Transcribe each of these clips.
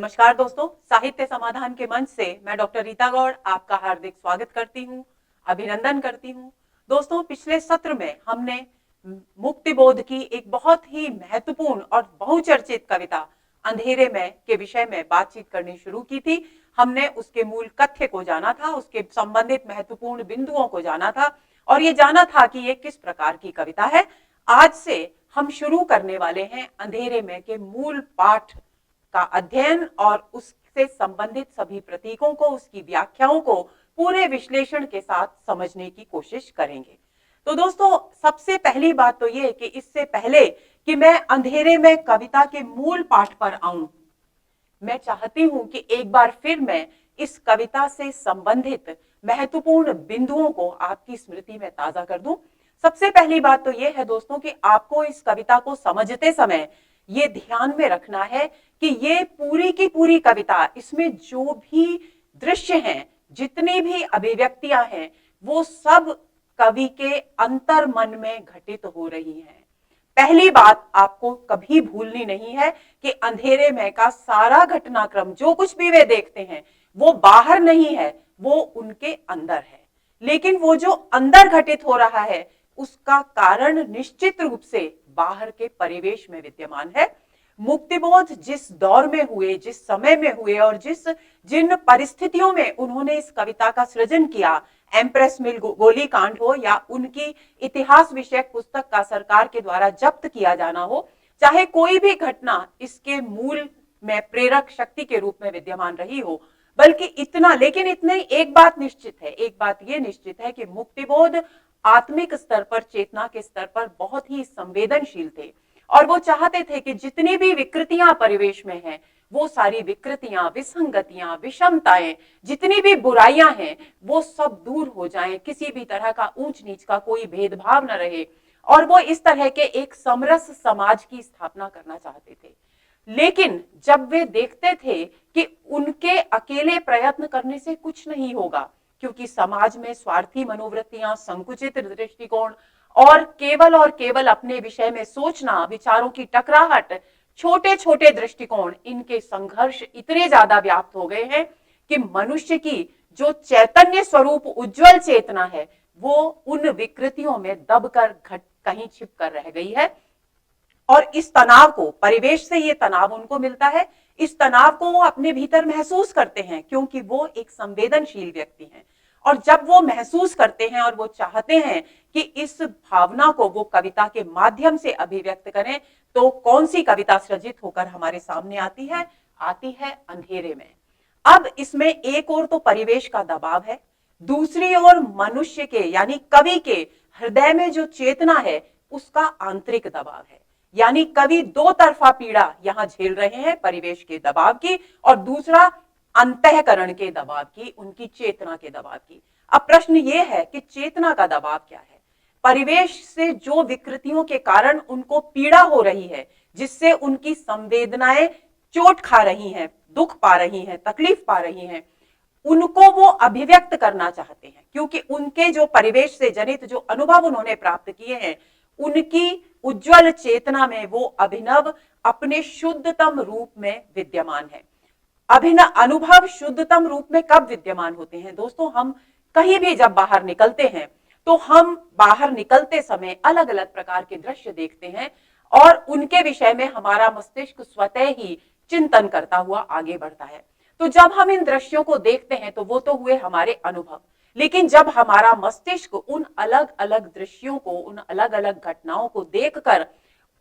नमस्कार दोस्तों, साहित्य समाधान के मंच से मैं डॉक्टर रीता गौड़ आपका हार्दिक स्वागत करती हूँ, अभिनंदन करती हूँ। दोस्तों, पिछले सत्र में हमने मुक्तिबोध की एक बहुत ही महत्वपूर्ण और बहुचर्चित कविता अंधेरे में के विषय में बातचीत करनी शुरू की थी। हमने उसके मूल कथ्य को जाना था, उसके संबंधित महत्वपूर्ण बिंदुओं को जाना था और ये जाना था कि ये किस प्रकार की कविता है। आज से हम शुरू करने वाले हैं अंधेरे में के मूल पाठ का अध्ययन और उससे संबंधित सभी प्रतीकों को, उसकी व्याख्याओं को पूरे विश्लेषण के साथ समझने की कोशिश करेंगे। तो दोस्तों, सबसे पहली बात तो ये कि इससे पहले कि मैं अंधेरे में कविता के मूल पाठ पर आऊं, मैं चाहती हूं कि एक बार फिर मैं इस कविता से संबंधित महत्वपूर्ण बिंदुओं को आपकी स्मृति में ताजा कर दूं। सबसे पहली बात तो यह है दोस्तों कि आपको इस कविता को समझते समय ये ध्यान में रखना है कि ये पूरी की पूरी कविता, इसमें जो भी दृश्य हैं, जितनी भी अभिव्यक्तियां हैं, वो सब कवि के अंतर मन में घटित हो रही हैं। पहली बात आपको कभी भूलनी नहीं है कि अंधेरे में का सारा घटनाक्रम, जो कुछ भी वे देखते हैं, वो बाहर नहीं है, वो उनके अंदर है। लेकिन वो जो अंदर घटित हो रहा है, उसका कारण निश्चित रूप से बाहर के परिवेश में विद्यमान है। मुक्तिबोध जिस दौर में हुए, जिस समय में हुए और जिन परिस्थितियों में उन्होंने इस कविता का सृजन किया, एम्प्रेस मिल गोली कांड हो या उनकी इतिहास विषयक पुस्तक का सरकार के द्वारा जब्त किया जाना हो, चाहे कोई भी घटना इसके मूल में प्रेरक शक्ति के रूप में विद्यमान रही हो, बल्कि लेकिन इतने एक बात निश्चित है, एक बात यह निश्चित है कि मुक्तिबोध आत्मिक स्तर पर, चेतना के स्तर पर बहुत ही संवेदनशील थे और वो चाहते थे कि जितनी भी विकृतियां परिवेश में हैं, वो सारी विकृतियां, विसंगतियां, विषमताएं, जितनी भी बुराइयां हैं, वो सब दूर हो जाएं, किसी भी तरह का ऊंच नीच का कोई भेदभाव न रहे और वो इस तरह के एक समरस समाज की स्थापना करना चाहते थे। लेकिन जब वे देखते थे कि उनके अकेले प्रयत्न करने से कुछ नहीं होगा, क्योंकि समाज में स्वार्थी मनोवृत्तियां, संकुचित दृष्टिकोण और केवल अपने विषय में सोचना, विचारों की टकराहट, छोटे छोटे दृष्टिकोण, इनके संघर्ष इतने ज्यादा व्याप्त हो गए हैं कि मनुष्य की जो चैतन्य स्वरूप उज्जवल चेतना है, वो उन विकृतियों में दबकर कहीं छिप कर रह गई है। और इस तनाव को, परिवेश से ये तनाव उनको मिलता है, इस तनाव को वो अपने भीतर महसूस करते हैं, क्योंकि वो एक संवेदनशील व्यक्ति हैं। और जब वो महसूस करते हैं और वो चाहते हैं कि इस भावना को वो कविता के माध्यम से अभिव्यक्त करें, तो कौन सी कविता सृजित होकर हमारे सामने आती है अंधेरे में। अब इसमें एक ओर तो परिवेश का दबाव है, दूसरी ओर मनुष्य के यानी कवि के हृदय में जो चेतना है, उसका आंतरिक दबाव है। यानी कवि दो तरफा पीड़ा यहां झेल रहे हैं, परिवेश के दबाव की और दूसरा अंतःकरण के दबाव की, उनकी चेतना के दबाव की। अब प्रश्न ये है कि चेतना का दबाव क्या है? परिवेश से जो विकृतियों के कारण उनको पीड़ा हो रही है, जिससे उनकी संवेदनाएं चोट खा रही हैं, दुख पा रही हैं, तकलीफ पा रही हैं, उनको वो अभिव्यक्त करना चाहते हैं, क्योंकि उनके जो परिवेश से जनित जो अनुभव उन्होंने प्राप्त किए हैं, उनकी उज्जवल चेतना में वो अभिनव अपने शुद्धतम रूप में विद्यमान है। अनुभव शुद्धतम रूप में कब विद्यमान होते हैं दोस्तों? हम कहीं भी जब बाहर निकलते हैं, तो हम बाहर निकलते समय अलग अलग प्रकार के दृश्य देखते हैं और उनके विषय में हमारा मस्तिष्क स्वतः ही चिंतन करता हुआ आगे बढ़ता है। तो जब हम इन दृश्यों को देखते हैं, तो वो तो हुए हमारे अनुभव, लेकिन जब हमारा मस्तिष्क उन अलग अलग दृश्यों को, उन अलग अलग घटनाओं को देखकर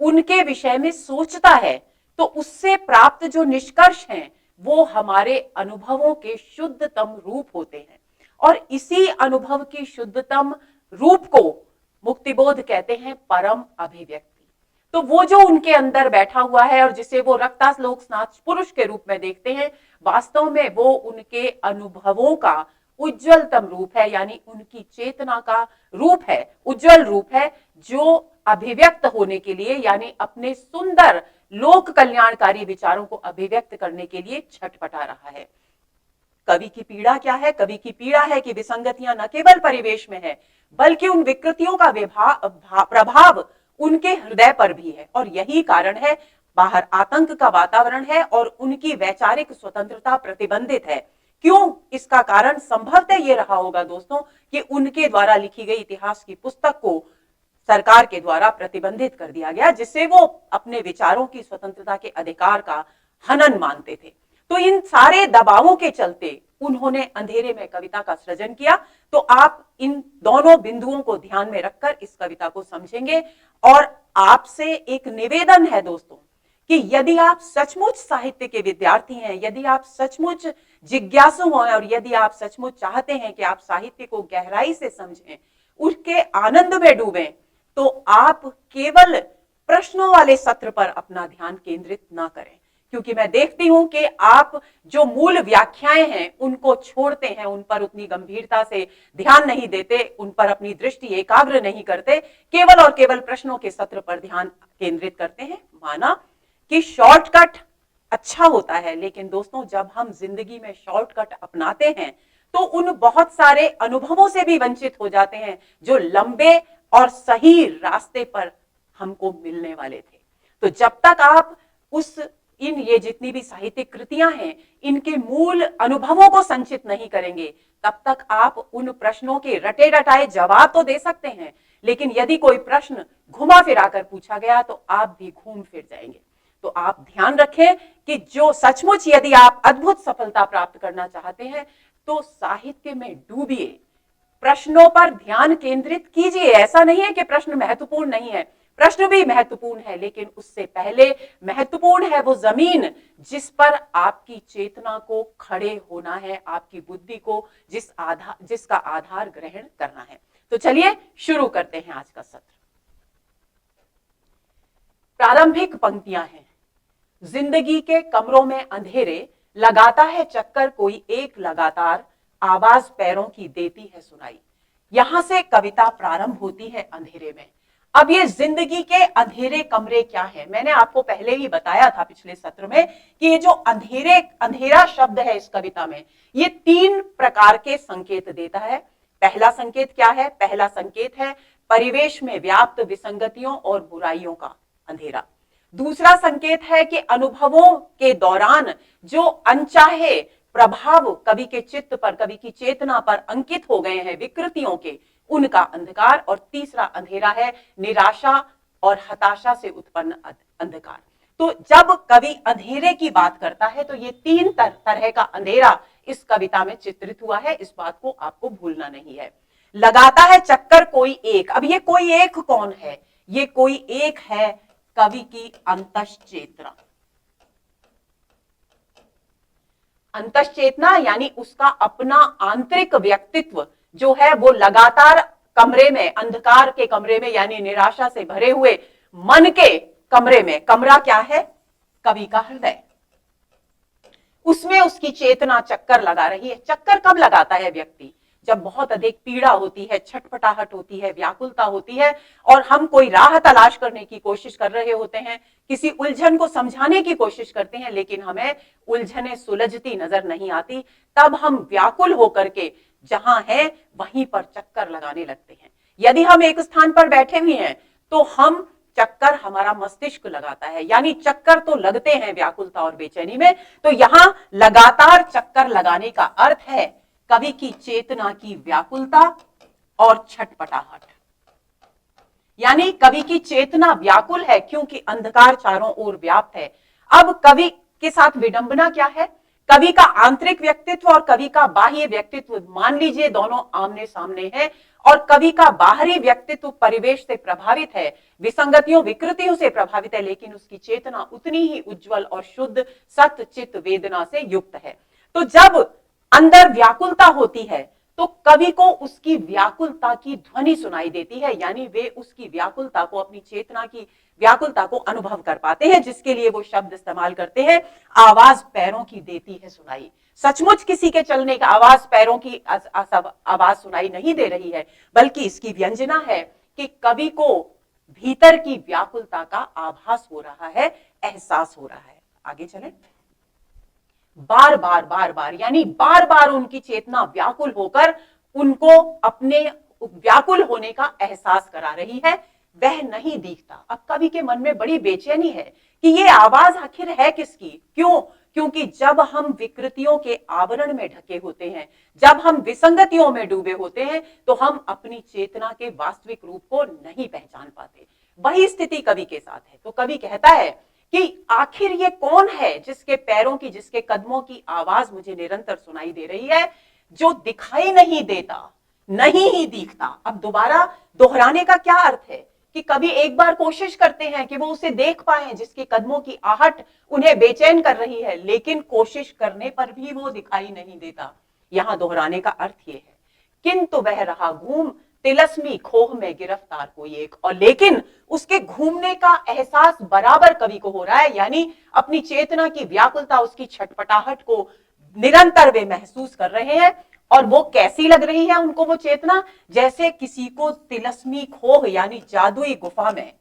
उनके विषय में सोचता है, तो उससे प्राप्त जो निष्कर्ष हैं, वो हमारे अनुभवों के शुद्धतम रूप होते हैं। और इसी अनुभव की शुद्धतम रूप को मुक्तिबोध कहते हैं परम अभिव्यक्ति। तो वो जो उनके अंदर बैठा हुआ है और जिसे वो रक्ताश्लोक स्नात पुरुष के रूप में देखते हैं, वास्तव में वो उनके अनुभवों का उज्जवलतम रूप है, यानी उनकी चेतना का रूप है, उज्जवल रूप है, जो अभिव्यक्त होने के लिए, यानी अपने सुंदर लोक कल्याणकारी विचारों को अभिव्यक्त करने के लिए छटपटा रहा है। कवि की पीड़ा क्या है? कवि की पीड़ा है कि विसंगतियां न केवल परिवेश में है, बल्कि उन विकृतियों का प्रभाव उनके हृदय पर भी है। और यही कारण है बाहर आतंक का वातावरण है और उनकी वैचारिक स्वतंत्रता प्रतिबंधित है। क्यों? इसका कारण संभवतः ये रहा होगा दोस्तों कि उनके द्वारा लिखी गई इतिहास की पुस्तक को सरकार के द्वारा प्रतिबंधित कर दिया गया, जिससे वो अपने विचारों की स्वतंत्रता के अधिकार का हनन मानते थे। तो इन सारे दबावों के चलते उन्होंने अंधेरे में कविता का सृजन किया। तो आप इन दोनों बिंदुओं को ध्यान में रखकर इस कविता को समझेंगे। और आपसे एक निवेदन है दोस्तों कि यदि आप सचमुच साहित्य के विद्यार्थी हैं, यदि आप सचमुच जिज्ञासु हैं और यदि आप सचमुच चाहते हैं कि आप साहित्य को गहराई से समझें, उसके आनंद में डूबें, तो आप केवल प्रश्नों वाले सत्र पर अपना ध्यान केंद्रित ना करें, क्योंकि मैं देखती हूं कि आप जो मूल व्याख्याएं हैं उनको छोड़ते हैं, उन पर उतनी गंभीरता से ध्यान नहीं देते, उन पर अपनी दृष्टि एकाग्र नहीं करते, केवल और केवल प्रश्नों के सत्र पर ध्यान केंद्रित करते हैं। माना कि शॉर्टकट अच्छा होता है, लेकिन दोस्तों जब हम जिंदगी में शॉर्टकट अपनाते हैं तो उन बहुत सारे अनुभवों से भी वंचित हो जाते हैं जो लंबे और सही रास्ते पर हमको मिलने वाले थे। तो जब तक आप ये जितनी भी साहित्यिक कृतियां हैं, इनके मूल अनुभवों को संचित नहीं करेंगे, तब तक आप उन प्रश्नों के रटे रटाए जवाब तो दे सकते हैं, लेकिन यदि कोई प्रश्न घुमा फिरा कर पूछा गया तो आप भी घूम फिर जाएंगे। तो आप ध्यान रखें कि जो सचमुच यदि आप अद्भुत सफलता प्राप्त करना चाहते हैं तो साहित्य में डूबिए, प्रश्नों पर ध्यान केंद्रित कीजिए। ऐसा नहीं है कि प्रश्न महत्वपूर्ण नहीं है, प्रश्न भी महत्वपूर्ण है, लेकिन उससे पहले महत्वपूर्ण है वो जमीन जिस पर आपकी चेतना को खड़े होना है, आपकी बुद्धि को जिसका आधार ग्रहण करना है। तो चलिए शुरू करते हैं आज का सत्र। प्रारंभिक पंक्तियां हैं। जिंदगी के कमरों में अंधेरे, लगाता है चक्कर कोई एक लगातार, आवाज पैरों की देती है सुनाई। यहां से कविता प्रारंभ होती है अंधेरे में। अब ये जिंदगी के अंधेरे कमरे क्या है? मैंने आपको पहले ही बताया था पिछले सत्र में कि ये जो अंधेरा शब्द है इस कविता में, ये 3 प्रकार के संकेत देता है। पहला संकेत क्या है? पहला संकेत है परिवेश में व्याप्त विसंगतियों और बुराइयों का अंधेरा। दूसरा संकेत है कि अनुभवों के दौरान जो अनचाहे प्रभाव कवि के चित्त पर, कवि की चेतना पर अंकित हो गए हैं विकृतियों के, उनका अंधकार। और तीसरा अंधेरा है निराशा और हताशा से उत्पन्न अंधकार। तो जब कवि अंधेरे की बात करता है तो ये 3 तरह का अंधेरा इस कविता में चित्रित हुआ है, इस बात को आपको भूलना नहीं है। लगाता है चक्कर कोई एक। अब ये कोई एक कौन है? ये कोई एक है कवि की अंतश्चेतना। अंतश्चेतना यानी उसका अपना आंतरिक व्यक्तित्व जो है वो लगातार कमरे में, अंधकार के कमरे में, यानी निराशा से भरे हुए मन के कमरे में, कमरा क्या है? कवि का हृदय, उसमें उसकी चेतना चक्कर लगा रही है। चक्कर कब लगाता है व्यक्ति? जब बहुत अधिक पीड़ा होती है, छटपटाहट होती है, व्याकुलता होती है और हम कोई राह तलाश करने की कोशिश कर रहे होते हैं, किसी उलझन को समझाने की कोशिश करते हैं, लेकिन हमें उलझने सुलझती नजर नहीं आती। तब हम व्याकुल होकर के जहां है वहीं पर चक्कर लगाने लगते हैं। यदि हम एक स्थान पर बैठे हुए हैं तो हम चक्कर हमारा मस्तिष्क लगाता है, यानी चक्कर तो लगते हैं व्याकुलता और बेचैनी में। तो यहां लगातार चक्कर लगाने का अर्थ है कवि की चेतना की व्याकुलता और छटपटाहट, यानी कवि की चेतना व्याकुल है क्योंकि अंधकार चारों ओर व्याप्त है। अब कवि के साथ विडंबना क्या है? कवि का आंतरिक व्यक्तित्व और कवि का बाह्य व्यक्तित्व, मान लीजिए दोनों आमने सामने हैं, और कवि का बाहरी व्यक्तित्व परिवेश से प्रभावित है, विसंगतियों विकृतियों से प्रभावित है, लेकिन उसकी चेतना उतनी ही उज्जवल और शुद्ध सत्य चित्त वेदना से युक्त है। तो जब अंदर व्याकुलता होती है तो कवि को उसकी व्याकुलता की ध्वनि सुनाई देती है, यानी वे उसकी व्याकुलता को, अपनी चेतना की व्याकुलता को अनुभव कर पाते हैं, जिसके लिए वो शब्द इस्तेमाल करते हैं, आवाज पैरों की देती है सुनाई। सचमुच किसी के चलने का आवाज, पैरों की आवाज सुनाई नहीं दे रही है, बल्कि इसकी व्यंजना है कि कवि को भीतर की व्याकुलता का आभास हो रहा है, एहसास हो रहा है। आगे चलें। बार बार यानी बार बार उनकी चेतना व्याकुल होकर उनको अपने व्याकुल होने का एहसास करा रही है। वह नहीं दिखता। अब कवि के मन में बड़ी बेचैनी है कि ये आवाज आखिर है किसकी, क्यों? क्योंकि जब हम विकृतियों के आवरण में ढके होते हैं, जब हम विसंगतियों में डूबे होते हैं, तो हम अपनी चेतना के वास्तविक रूप को नहीं पहचान पाते। वही स्थिति कवि के साथ है। तो कवि कहता है कि आखिर ये कौन है जिसके पैरों की, जिसके कदमों की आवाज मुझे निरंतर सुनाई दे रही है, जो दिखाई नहीं देता, नहीं ही दिखता। अब दोबारा दोहराने का क्या अर्थ है कि कभी एक बार कोशिश करते हैं कि वो उसे देख पाए, जिसके कदमों की आहट उन्हें बेचैन कर रही है, लेकिन कोशिश करने पर भी वो दिखाई नहीं देता। यहां दोहराने का अर्थ ये है, किंतु वह रहा घूम तिलस्मी खोह में गिरफ्तार कोई एक, और लेकिन उसके घूमने का एहसास बराबर कवि को हो रहा है, यानी अपनी चेतना की व्याकुलता, उसकी छटपटाहट को निरंतर वे महसूस कर रहे हैं। और वो कैसी लग रही है उनको वो चेतना, जैसे किसी को तिलस्मी खोह यानी जादुई गुफा में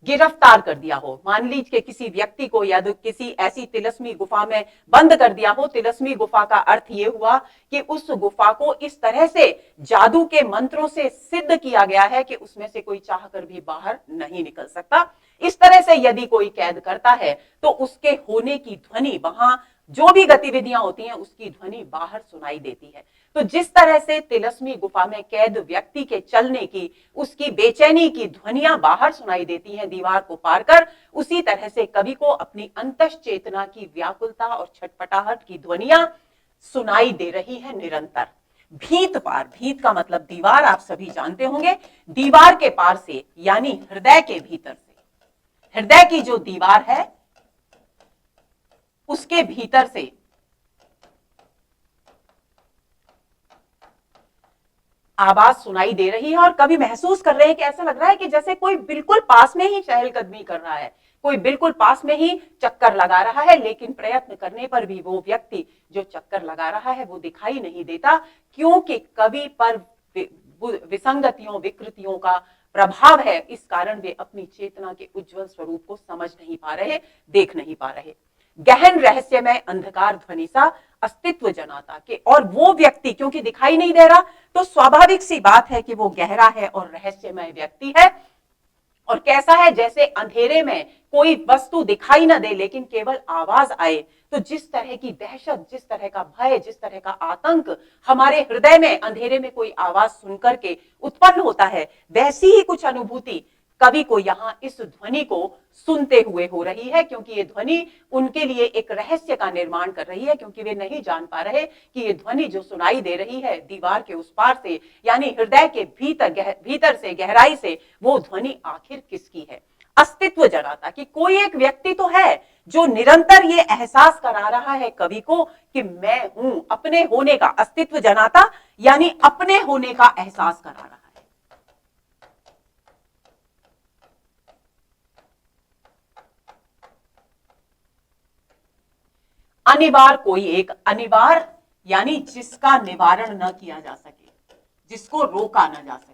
गिरफ्तार कर दिया हो। मान लीजिए किसी व्यक्ति को या किसी ऐसी तिलस्मी गुफा में बंद कर दिया हो। तिलस्मी गुफा का अर्थ यह हुआ कि उस गुफा को इस तरह से जादू के मंत्रों से सिद्ध किया गया है कि उसमें से कोई चाहकर भी बाहर नहीं निकल सकता। इस तरह से यदि कोई कैद करता है तो उसके होने की ध्वनि, वहां जो भी गतिविधियां होती हैं उसकी ध्वनि बाहर सुनाई देती है। तो जिस तरह से तिलस्मी गुफा में कैद व्यक्ति के चलने की, उसकी बेचैनी की ध्वनियां बाहर सुनाई देती हैं दीवार को पार कर, उसी तरह से कवि को अपनी अंतस चेतना की व्याकुलता और छटपटाहट की ध्वनियां सुनाई दे रही है निरंतर। भीत पार, भीत का मतलब दीवार, आप सभी जानते होंगे। दीवार के पार से यानी हृदय के भीतर से, हृदय की जो दीवार है उसके भीतर से आवाज सुनाई दे रही है। और कभी महसूस कर रहे हैं कि ऐसा लग रहा है कि जैसे कोई बिल्कुल पास में ही चहलकदमी कर रहा है, कोई बिल्कुल पास में ही चक्कर लगा रहा है, लेकिन प्रयत्न करने पर भी वो व्यक्ति जो चक्कर लगा रहा है वो दिखाई नहीं देता, क्योंकि कवि पर विसंगतियों, विकृतियों का प्रभाव है। इस कारण वे अपनी चेतना के उज्जवल स्वरूप को समझ नहीं पा रहे, देख नहीं पा रहे। गहन रहस्यमय अंधकार ध्वनि सा अस्तित्व जनाता के, और वो व्यक्ति क्योंकि दिखाई नहीं दे रहा, तो स्वाभाविक सी बात है कि वो गहरा है और रहस्यमय व्यक्ति है। और कैसा है, जैसे अंधेरे में कोई वस्तु दिखाई ना दे लेकिन केवल आवाज आए, तो जिस तरह की दहशत, जिस तरह का भय, जिस तरह का आतंक हमारे हृदय में अंधेरे में कोई आवाज सुनकर के उत्पन्न होता है, वैसी ही कुछ अनुभूति कवि को यहां इस ध्वनि को सुनते हुए हो रही है, क्योंकि ये ध्वनि उनके लिए एक रहस्य का निर्माण कर रही है, क्योंकि वे नहीं जान पा रहे कि ये ध्वनि जो सुनाई दे रही है दीवार के उस पार से, यानी हृदय के भीतर से, गहराई से, वो ध्वनि आखिर किसकी है। अस्तित्व जनाता कि कोई एक व्यक्ति तो है जो निरंतर ये एहसास करा रहा है कवि को कि मैं हूं, अपने होने का, अस्तित्व जनाता यानी अपने होने का एहसास करा रहा है। अनिवार्य कोई एक, अनिवार्य यानी जिसका निवारण न किया जा सके, जिसको रोका न जा सके,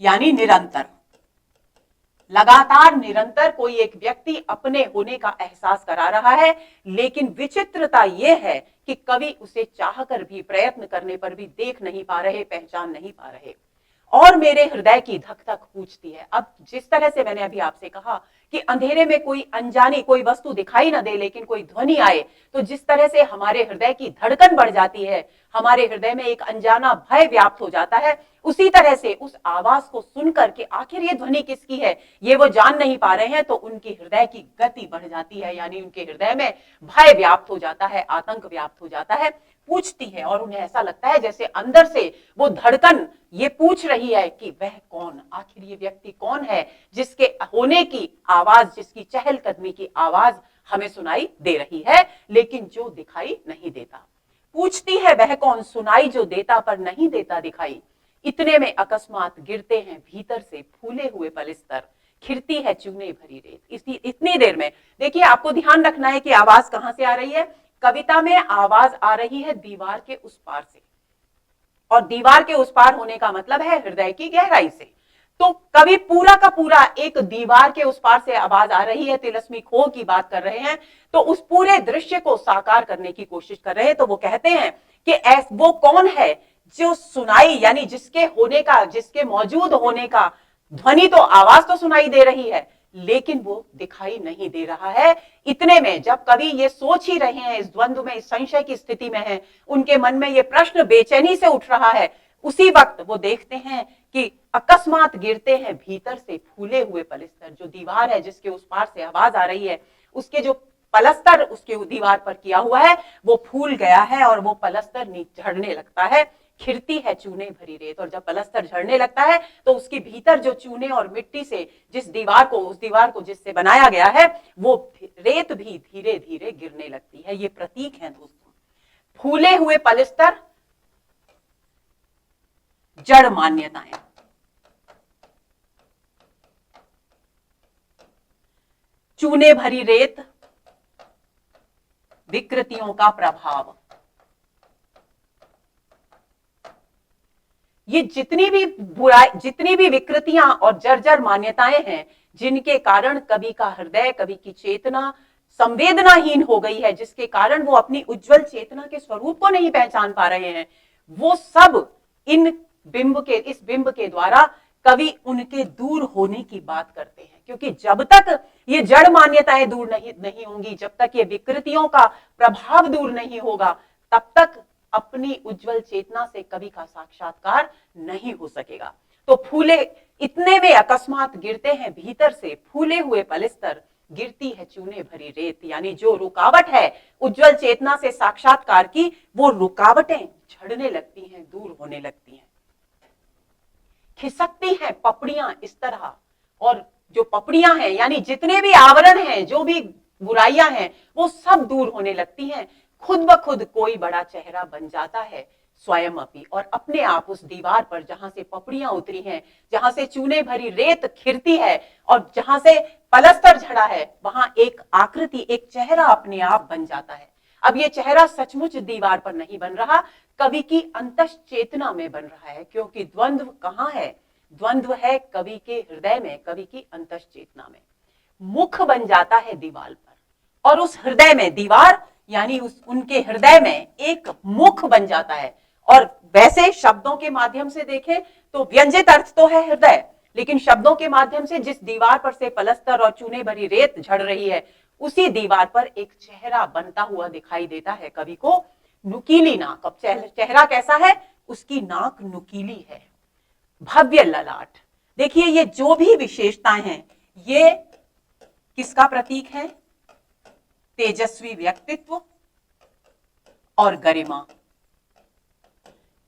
यानी निरंतर, लगातार निरंतर कोई एक व्यक्ति अपने होने का एहसास करा रहा है। लेकिन विचित्रता यह है कि कवि उसे चाहकर भी, प्रयत्न करने पर भी देख नहीं पा रहे, पहचान नहीं पा रहे। और मेरे हृदय की धक धक पूछती है। अब जिस तरह से मैंने अभी आपसे कहा कि अंधेरे में कोई अनजानी कोई वस्तु दिखाई ना दे लेकिन कोई ध्वनि आए, तो जिस तरह से हमारे हृदय की धड़कन बढ़ जाती है, हमारे हृदय में एक अनजाना भय व्याप्त हो जाता है, उसी तरह से उस आवाज को सुनकर के आखिर ये ध्वनि किसकी है ये वो जान नहीं पा रहे हैं, तो उनकी हृदय की गति बढ़ जाती है, यानी उनके हृदय में भय व्याप्त हो जाता है, आतंक व्याप्त हो जाता है। पूछती है और उन्हें ऐसा लगता है जैसे अंदर से वो धड़कन ये पूछ रही है कि वह कौन, आखिर ये व्यक्ति कौन है जिसके होने की आवाज, जिसकी चहलकदमी की आवाज हमें सुनाई दे रही है लेकिन जो दिखाई नहीं देता। पूछती है वह कौन, सुनाई जो देता पर नहीं देता दिखाई। इतने में अकस्मात गिरते हैं भीतर से फूले हुए पलिस्तर, खिरती है चूने भरी रेत। इतनी देर में देखिए, आपको ध्यान रखना है कि आवाज कहां से आ रही है। कविता में आवाज आ रही है दीवार के उस पार से, और दीवार के उस पार होने का मतलब है हृदय की गहराई से। तो कवि पूरा का पूरा एक दीवार के उस पार से आवाज आ रही है, तिलस्मी खोह की बात कर रहे हैं, तो उस पूरे दृश्य को साकार करने की कोशिश कर रहे हैं। तो वो कहते हैं कि वो कौन है जो सुनाई, यानी जिसके होने का, जिसके मौजूद होने का ध्वनि तो, आवाज तो सुनाई दे रही है, लेकिन वो दिखाई नहीं दे रहा है। इतने में जब कवि ये सोच ही रहे हैं, इस द्वंद्व में, इस संशय की स्थिति में है, उनके मन में ये प्रश्न बेचैनी से उठ रहा है, उसी वक्त वो देखते हैं कि अकस्मात गिरते हैं भीतर से फूले हुए पलस्तर। जो दीवार है जिसके उस पार से आवाज आ रही है, उसके जो पलस्तर उसके दीवार पर किया हुआ है वो फूल गया है और वो पलस्तर नीचे झड़ने लगता है। खिरती है चूने भरी रेत, और जब पलस्तर झड़ने लगता है तो उसके भीतर जो चूने और मिट्टी से जिस दीवार को, उस दीवार को जिससे बनाया गया है, वो रेत भी धीरे धीरे गिरने लगती है। ये प्रतीक है दोस्तों। फूले हुए पलस्तर, जड़ मान्यताएं। चूने भरी रेत, विकृतियों का प्रभाव। ये जितनी भी बुराई, जितनी भी विकृतियां और जर्जर मान्यताएं हैं, जिनके कारण कवि का हृदय, कवि की चेतना संवेदनाहीन हो गई है, जिसके कारण वो अपनी उज्जवल चेतना के स्वरूप को नहीं पहचान पा रहे हैं, वो सब इन बिंब के, इस बिंब के द्वारा कवि उनके दूर होने की बात करते हैं। क्योंकि जब तक ये जड़ मान्यताएं दूर नहीं होंगी, जब तक ये विकृतियों का प्रभाव दूर नहीं होगा, तब तक अपनी उज्जवल चेतना से कवि का साक्षात्कार नहीं हो सकेगा। तो फूले, इतने में अकस्मात गिरते हैं भीतर से फूले हुए पलस्तर, गिरती है चूने भरी रेत। यानी जो रुकावट है उज्जवल चेतना से साक्षात्कार की, वो रुकावटें झड़ने लगती हैं, दूर होने लगती हैं। खिसकती हैं पपड़ियां इस तरह, और जो पपड़ियां हैं यानी जितने भी आवरण हैं, जो भी बुराइयां हैं, वो सब दूर होने लगती हैं। खुद ब खुद कोई बड़ा चेहरा बन जाता है स्वयं अपी, और अपने आप उस दीवार पर जहां से पपड़ियां उतरी हैं, जहां से चूने भरी रेत खिरती है और जहां से पलस्तर झड़ा है, वहां एक आकृति, एक चेहरा अपने आप बन जाता है। अब ये चेहरा सचमुच दीवार पर नहीं बन रहा, कवि की अंतस चेतना में बन रहा है। क्योंकि द्वंद्व कहां है? द्वंद्व है कवि के हृदय में, कवि की अंतस चेतना में। मुख बन जाता है दीवार पर, और उस हृदय में, दीवार यानी उस उनके हृदय में एक मुख बन जाता है। और वैसे शब्दों के माध्यम से देखें तो व्यंजित अर्थ तो है हृदय, लेकिन शब्दों के माध्यम से जिस दीवार पर से पलस्तर और चूने भरी रेत झड़ रही है, उसी दीवार पर एक चेहरा बनता हुआ दिखाई देता है कवि को। नुकीली नाक। अब चेहरा कैसा है? उसकी नाक नुकीली है। भव्य ललाट। देखिए ये जो भी विशेषताएं हैं, ये किसका प्रतीक है? तेजस्वी व्यक्तित्व और गरिमा।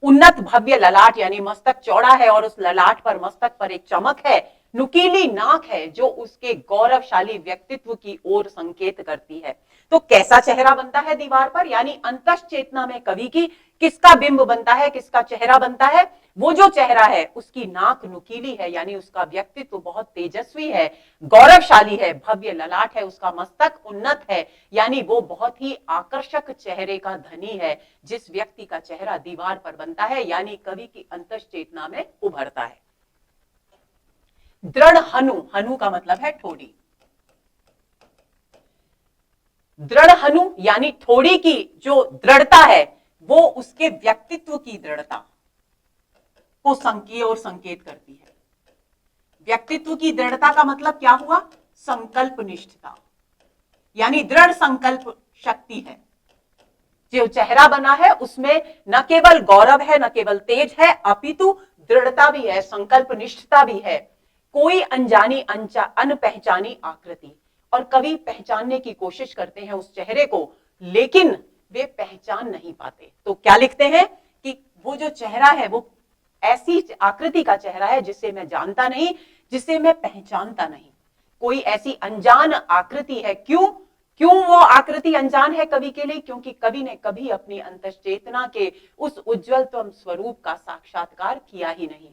उन्नत भव्य ललाट, यानी मस्तक चौड़ा है और उस ललाट पर, मस्तक पर एक चमक है। नुकीली नाक है जो उसके गौरवशाली व्यक्तित्व की ओर संकेत करती है। तो कैसा चेहरा बनता है दीवार पर? यानी अंतस चेतना में कवि की किसका बिंब बनता है, किसका चेहरा बनता है? वो जो चेहरा है उसकी नाक नुकीली है, यानी उसका व्यक्तित्व बहुत तेजस्वी है, गौरवशाली है। भव्य ललाट है, उसका मस्तक उन्नत है, यानी वो बहुत ही आकर्षक चेहरे का धनी है। जिस व्यक्ति का चेहरा दीवार पर बनता है, यानी कवि की अंतस चेतना में उभरता है। दृढ़ हनु। हनु का मतलब है ठोड़ी। दृढ़ हनु यानी ठोड़ी की जो दृढ़ता है, वो उसके व्यक्तित्व की दृढ़ता को संकेत करती है। व्यक्तित्व की दृढ़ता का मतलब क्या हुआ? संकल्प निष्ठता, यानी दृढ़ संकल्प शक्ति है। जो चेहरा बना है उसमें न केवल गौरव है, न केवल तेज है, अपितु दृढ़ता भी है, संकल्प निष्ठता भी है। कोई अनजानी, अनपहचानी आकृति। और कवि पहचानने की कोशिश करते हैं उस चेहरे को, लेकिन वे पहचान नहीं पाते। तो क्या लिखते हैं कि वो जो चेहरा है वो ऐसी आकृति का चेहरा है जिसे मैं जानता नहीं, जिसे मैं पहचानता नहीं। कोई ऐसी अनजान आकृति है। क्यों वो आकृति अनजान है कवि के लिए? क्योंकि कवि ने कभी अपनी अंतश्चेतना के उस उज्जवलतम स्वरूप का साक्षात्कार किया ही नहीं।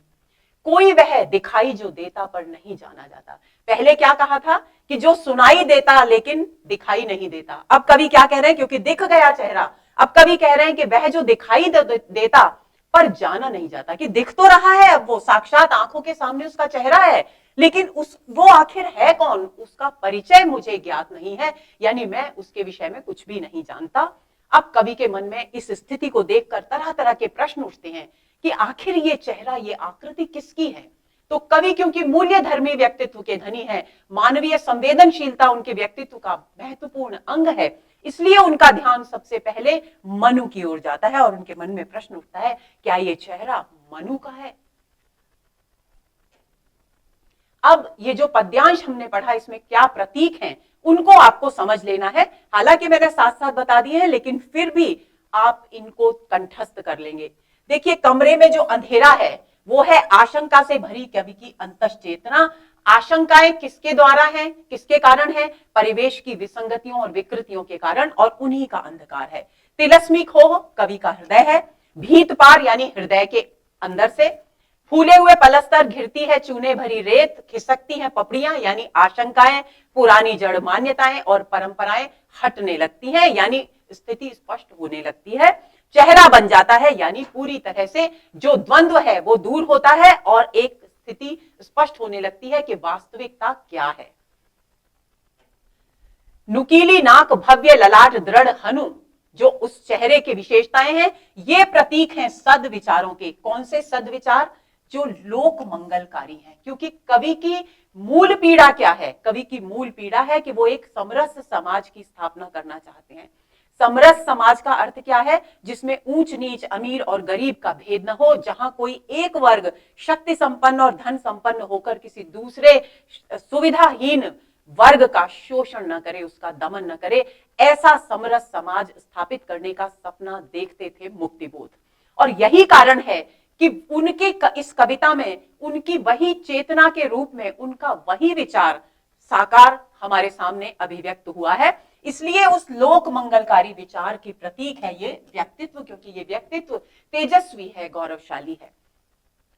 कोई वह दिखाई जो देता पर नहीं जाना जाता। पहले क्या कहा था कि जो सुनाई देता लेकिन दिखाई नहीं देता। अब कवि क्या कह रहे हैं? क्योंकि दिख गया चेहरा, अब कवि कह रहे हैं कि वह जो दिखाई देता पर जाना नहीं जाता। कि दिख तो रहा है, अब वो साक्षात आंखों के सामने उसका चेहरा है, लेकिन वो आखिर है कौन, उसका परिचय मुझे ज्ञात नहीं है, यानी मैं उसके विषय में कुछ भी नहीं जानता। अब कवि के मन में इस स्थिति को देखकर तरह तरह के प्रश्न उठते हैं कि आखिर ये चेहरा, ये आकृति किसकी है। तो कवि क्योंकि मूल्य धर्मी व्यक्तित्व के धनी है, मानवीय संवेदनशीलता उनके व्यक्तित्व का महत्वपूर्ण अंग है, इसलिए उनका ध्यान सबसे पहले मनु की ओर जाता है और उनके मन में प्रश्न उठता है, क्या ये चेहरा मनु का है। अब ये जो पद्यांश हमने पढ़ा, इसमें क्या प्रतीक हैं उनको आपको समझ लेना है। हालांकि मैंने साथ साथ बता दिए हैं, लेकिन फिर भी आप इनको कंठस्थ कर लेंगे। देखिए, कमरे में जो अंधेरा है वो है आशंका से भरी कवि की अंतश्चेतना। आशंकाएं किसके द्वारा है, किसके कारण है? परिवेश की विसंगतियों और विकृतियों के कारण, और उन्हीं का अंधकार है। तिलस्मी खोह कवि का हृदय है, भीत पार यानी हृदय के अंदर से, फूले हुए पलस्तर घिरती है चूने भरी रेत, खिसकती हैं पपड़ियां यानी आशंकाएं, पुरानी जड़ मान्यताएं और परंपराएं हटने लगती हैं यानी स्थिति स्पष्ट होने लगती है। चेहरा बन जाता है यानी पूरी तरह से जो द्वंद्व है वो दूर होता है और एक स्थिति स्पष्ट होने लगती है कि वास्तविकता क्या है। नुकीली नाक, भव्य ललाट, दृढ़ हनु, जो उस चेहरे की विशेषताएं हैं, ये प्रतीक हैं सद्विचारों के। कौन से सद्विचार? जो लोक मंगलकारी हैं। क्योंकि कवि की मूल पीड़ा क्या है? कवि की मूल पीड़ा है कि वो एक समरस समाज की स्थापना करना चाहते हैं। समरस समाज का अर्थ क्या है? जिसमें ऊंच नीच, अमीर और गरीब का भेद न हो, जहां कोई एक वर्ग शक्ति संपन्न और धन संपन्न होकर किसी दूसरे सुविधाहीन वर्ग का शोषण न करे, उसका दमन न करे। ऐसा समरस समाज स्थापित करने का सपना देखते थे मुक्तिबोध। और यही कारण है कि उनके इस कविता में उनकी वही चेतना के रूप में उनका वही विचार साकार हमारे सामने अभिव्यक्त हुआ है। इसलिए उस लोक मंगलकारी विचार की प्रतीक है ये व्यक्तित्व, क्योंकि ये व्यक्तित्व तेजस्वी है, गौरवशाली है।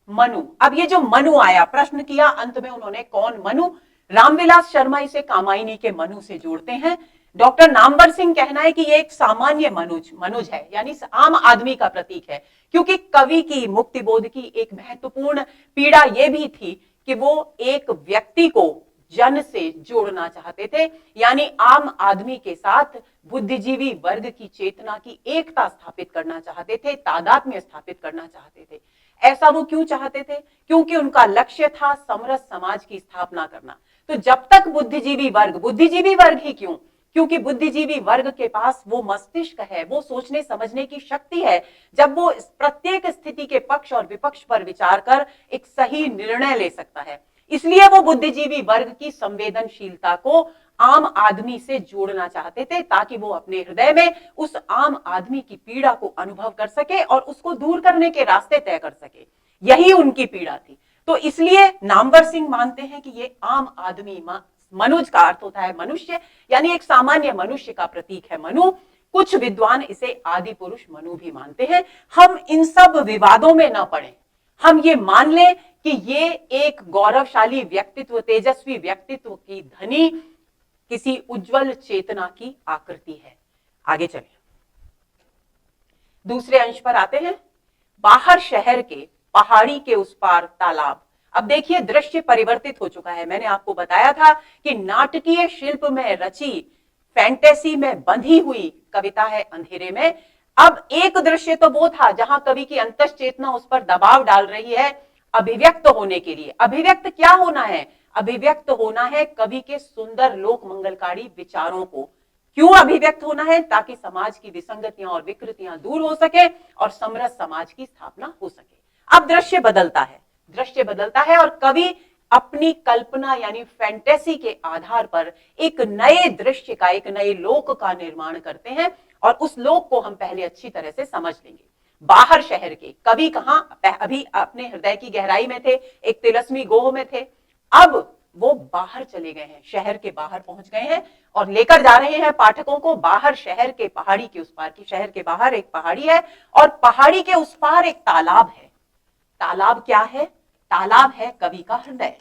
मनु, अब ये जो मनु आया, प्रश्न किया अंत में उन्होंने, कौन मनु? रामविलास शर्मा इसे कामायनी के मनु से जोड़ते हैं। डॉक्टर नामवर सिंह कहना है कि ये एक सामान्य मनुज है, यानी आम आदमी का प्रतीक है। क्योंकि कवि की मुक्तिबोध की एक महत्वपूर्ण पीड़ा यह भी थी कि वो एक व्यक्ति को जन से जोड़ना चाहते थे, यानी आम आदमी के साथ बुद्धिजीवी वर्ग की चेतना की एकता स्थापित करना चाहते थे, तादात्म्य स्थापित करना चाहते थे। ऐसा वो क्यों चाहते थे? क्योंकि उनका लक्ष्य था समरस समाज की स्थापना करना। तो जब तक बुद्धिजीवी वर्ग ही क्यों? क्योंकि बुद्धिजीवी वर्ग के पास वो मस्तिष्क है, वो सोचने समझने की शक्ति है, जब वो प्रत्येक स्थिति के पक्ष और विपक्ष पर विचार कर एक सही निर्णय ले सकता है। इसलिए वो बुद्धिजीवी वर्ग की संवेदनशीलता को आम आदमी से जोड़ना चाहते थे, ताकि वो अपने हृदय में उस आम आदमी की पीड़ा को अनुभव कर सके और उसको दूर करने के रास्ते तय कर सके। यही उनकी पीड़ा थी। तो इसलिए नामवर सिंह मानते हैं कि ये आम आदमी, मनुज का अर्थ होता है मनुष्य, यानी एक सामान्य मनुष्य का प्रतीक है मनु। कुछ विद्वान इसे आदि पुरुष मनु भी मानते हैं। हम इन सब विवादों में न पड़े, हम ये मान लें कि ये एक गौरवशाली व्यक्तित्व, तेजस्वी व्यक्तित्व की धनी, किसी उज्जवल चेतना की आकृति है। आगे चलें, दूसरे अंश पर आते हैं। बाहर शहर के पहाड़ी के उस पार तालाब। अब देखिए, दृश्य परिवर्तित हो चुका है। मैंने आपको बताया था कि नाटकीय शिल्प में रची, फैंटेसी में बंधी हुई कविता है अंधेरे में। अब एक दृश्य तो वो था जहां कवि की अंतश्चेतना उस पर दबाव डाल रही है अभिव्यक्त होने के लिए। अभिव्यक्त क्या होना है? अभिव्यक्त होना है कवि के सुंदर लोक मंगलकारी विचारों को। क्यों अभिव्यक्त होना है? ताकि समाज की विसंगतियां और विकृतियां दूर हो सके और समरस समाज की स्थापना हो सके। अब दृश्य बदलता है और कवि अपनी कल्पना यानी फैंटेसी के आधार पर एक नए दृश्य का, एक नए लोक का निर्माण करते हैं, और उस लोक को हम पहले अच्छी तरह से समझ लेंगे। बाहर शहर के, कवि कहां? अभी अपने हृदय की गहराई में थे, एक तिलस्मी गोह में थे। अब वो बाहर चले गए हैं, शहर के बाहर पहुंच गए हैं और लेकर जा रहे हैं पाठकों को बाहर, शहर के पहाड़ी के उस पार की। शहर के बाहर एक पहाड़ी है और पहाड़ी के उस पार एक तालाब है। तालाब क्या है? तालाब है कवि का हृदय,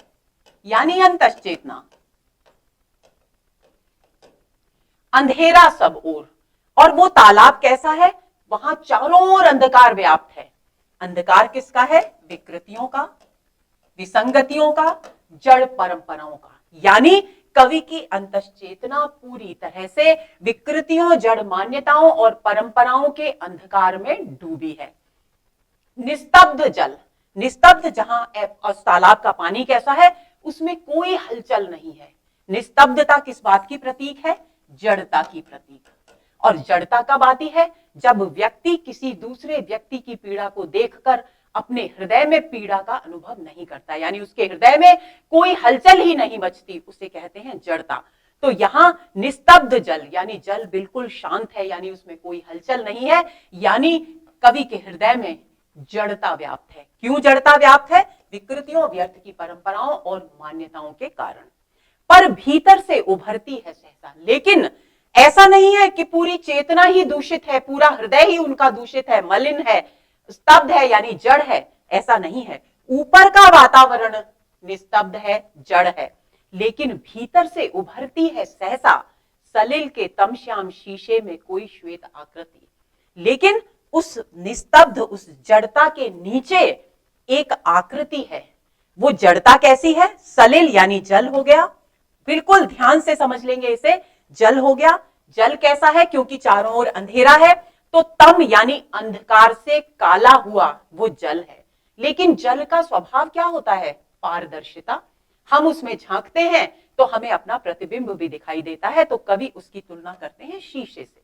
यानी अंतश्चेतना। अंधेरा सब ओर, और वो तालाब कैसा है? वहां चारों ओर अंधकार व्याप्त है। अंधकार किसका है? विकृतियों का, विसंगतियों का, जड़ परंपराओं का। यानी कवि की अंतश्चेतना पूरी तरह से विकृतियों, जड़ मान्यताओं और परंपराओं के अंधकार में डूबी है। निस्तब्ध जल, निस्तब्ध जहां तालाब का पानी कैसा है, उसमें कोई हलचल नहीं है। निस्तब्धता किस बात की प्रतीक है? जड़ता की प्रतीक। और जड़ता कब आती है? जब व्यक्ति किसी दूसरे व्यक्ति की पीड़ा को देखकर अपने हृदय में पीड़ा का अनुभव नहीं करता, यानी उसके हृदय में कोई हलचल ही नहीं मचती, उसे कहते हैं जड़ता। तो यहां निस्तब्ध जल यानी जल बिल्कुल शांत है, यानी उसमें कोई हलचल नहीं है, यानी कवि के हृदय में जड़ता व्याप्त है। क्यों जड़ता व्याप्त है? विकृतियों, व्यर्थ की परंपराओं और मान्यताओं के कारण। पर भीतर से उभरती है सहसा। लेकिन ऐसा नहीं है कि पूरी चेतना ही दूषित है, पूरा हृदय ही उनका दूषित है, मलिन है, स्तब्ध है, यानी जड़ है। ऐसा नहीं है। ऊपर का वातावरण निस्तब्ध है, जड़ है, लेकिन भीतर से उभरती है सहसा सलिल के तमश्याम शीशे में कोई श्वेत आकृति। लेकिन उस निस्तब्ध, उस जड़ता के नीचे एक आकृति है। वो जड़ता कैसी है? सलिल यानी जल हो गया। बिल्कुल ध्यान से समझ लेंगे इसे, जल हो गया। जल कैसा है? क्योंकि चारों ओर अंधेरा है, तो तम यानी अंधकार से काला हुआ वो जल है। लेकिन जल का स्वभाव क्या होता है? पारदर्शिता। हम उसमें झांकते हैं तो हमें अपना प्रतिबिंब भी दिखाई देता है, तो कवि उसकी तुलना करते हैं शीशे से।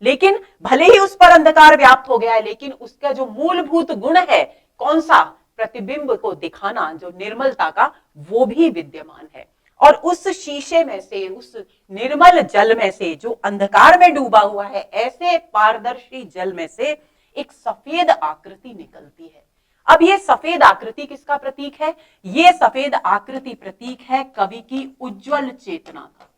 लेकिन भले ही उस पर अंधकार व्याप्त हो गया है, लेकिन उसका जो मूलभूत गुण है, कौन सा? प्रतिबिंब को दिखाना, जो निर्मलता का, वो भी विद्यमान है। और उस शीशे में से, उस निर्मल जल में से, जो अंधकार में डूबा हुआ है, ऐसे पारदर्शी जल में से एक सफेद आकृति निकलती है। अब ये सफेद आकृति किसका प्रतीक है? ये सफेद आकृति प्रतीक है कवि की उज्जवल चेतना का।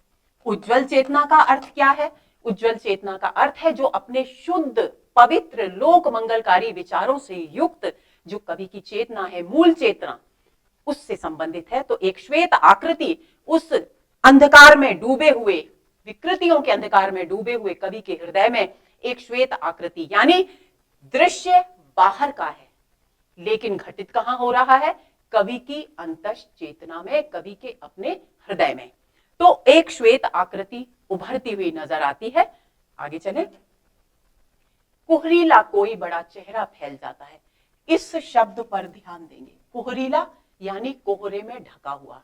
उज्जवल चेतना का अर्थ क्या है? उज्जवल चेतना का अर्थ है जो अपने शुद्ध, पवित्र, लोक मंगलकारी विचारों से युक्त जो कवि की चेतना है, मूल चेतना, उससे संबंधित है। तो एक श्वेत आकृति उस अंधकार में डूबे हुए, विकृतियों के अंधकार में डूबे हुए कवि के हृदय में एक श्वेत आकृति, यानी दृश्य बाहर का है, लेकिन घटित कहां हो रहा है? कवि की अंतश्चेतना में, कवि के अपने हृदय में। तो एक श्वेत आकृति उभरती हुई नजर आती है। आगे चले। कुहरीला कोई बड़ा चेहरा फैल जाता है। इस शब्द पर ध्यान देंगे। कुहरीला यानी कोहरे में ढका हुआ।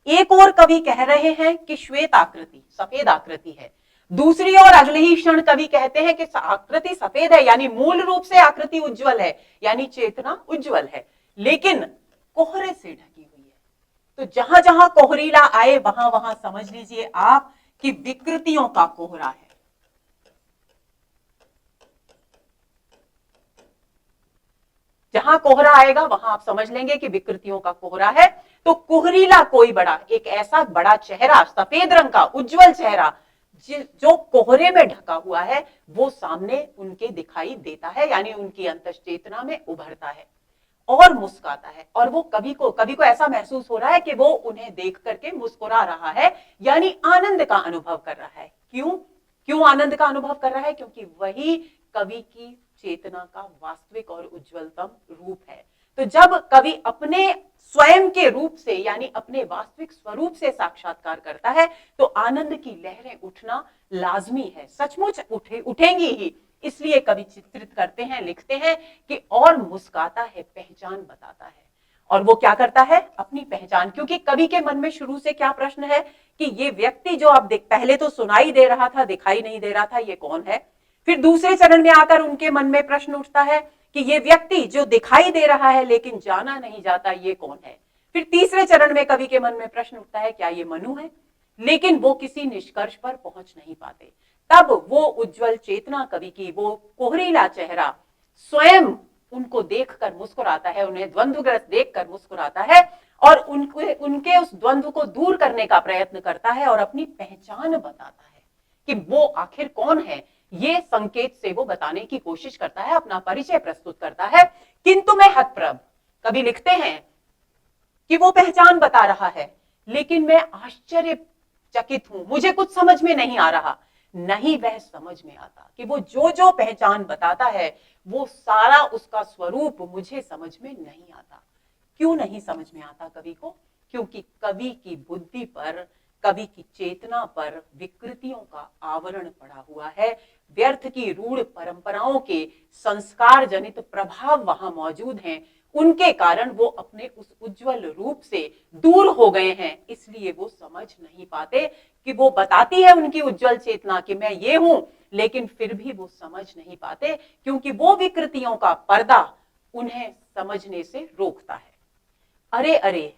एक और कवि कह रहे हैं कि श्वेत आकृति, सफेद आकृति है। दूसरी ओर अगले ही क्षण कवि कहते हैं कि आकृति सफेद है, यानी मूल रूप से आकृति उज्जवल है, यानी चेतना उज्जवल है, लेकिन कोहरे से ढकी हुई है। तो जहां जहां कोहरीला आए, वहां वहां समझ लीजिए आप कि विकृतियों का कोहरा है। जहां कोहरा आएगा वहां आप समझ लेंगे कि विकृतियों का कोहरा है। तो कुहरीला कोई बड़ा, एक ऐसा बड़ा चेहरा, सफेद रंग का उज्जवल चेहरा जो कोहरे में ढका हुआ है, वो सामने उनके दिखाई देता है, यानी उनकी अंतश्चेतना में उभरता है और मुस्कुराता है। और वो कवि को ऐसा महसूस हो रहा है कि वो उन्हें देख करके मुस्कुरा रहा है, यानी आनंद का अनुभव कर रहा है। क्यों आनंद का अनुभव कर रहा है? क्योंकि वही कवि की चेतना का वास्तविक और उज्जवलतम रूप है। तो जब कवि अपने स्वयं के रूप से, यानी अपने वास्तविक स्वरूप से साक्षात्कार करता है, तो आनंद की लहरें उठना लाजमी है, सचमुच उठेंगी ही। इसलिए कवि चित्रित करते हैं, लिखते हैं कि और मुस्कुराता है, पहचान बताता है। और वो क्या करता है? अपनी पहचान। क्योंकि कवि के मन में शुरू से क्या प्रश्न है कि ये व्यक्ति जो आप पहले तो सुनाई दे रहा था, दिखाई नहीं दे रहा था, ये कौन है? फिर दूसरे चरण में आकर उनके मन में प्रश्न उठता है कि ये व्यक्ति जो दिखाई दे रहा है लेकिन जाना नहीं जाता, ये कौन है? फिर तीसरे चरण में कवि के मन में प्रश्न उठता है, क्या ये मनु है? लेकिन वो किसी निष्कर्ष पर पहुंच नहीं पाते। तब वो उज्जवल चेतना कवि की, वो कोहरीला चेहरा स्वयं उनको देखकर मुस्कुराता है, उन्हें द्वंद्वग्रस्त देखकर मुस्कुराता है और उनके उस द्वंद्व को दूर करने का प्रयत्न करता है और अपनी पहचान बताता है कि वो आखिर कौन है। ये संकेत से वो बताने की कोशिश करता है, अपना परिचय प्रस्तुत करता है। किंतु मैं हतप्रभ, कवि लिखते हैं कि वो पहचान बता रहा है, लेकिन मैं आश्चर्यचकित हूं, मुझे कुछ समझ में नहीं आ रहा। नहीं वह समझ में आता कि वो जो जो पहचान बताता है, वो सारा उसका स्वरूप मुझे समझ में नहीं आता। क्यों नहीं समझ में आता कवि को? क्योंकि कवि की बुद्धि पर, कवि की चेतना पर विकृतियों का आवरण पड़ा हुआ है, व्यर्थ की रूढ़ परंपराओं के संस्कार जनित प्रभाव वहां मौजूद हैं, उनके कारण वो अपने उस उज्जवल रूप से दूर हो गए हैं, इसलिए वो समझ नहीं पाते कि वो बताती है उनकी उज्जवल चेतना कि मैं ये हूं, लेकिन फिर भी वो समझ नहीं पाते क्योंकि वो विकृतियों का पर्दा उन्हें समझने से रोकता है। अरे अरे,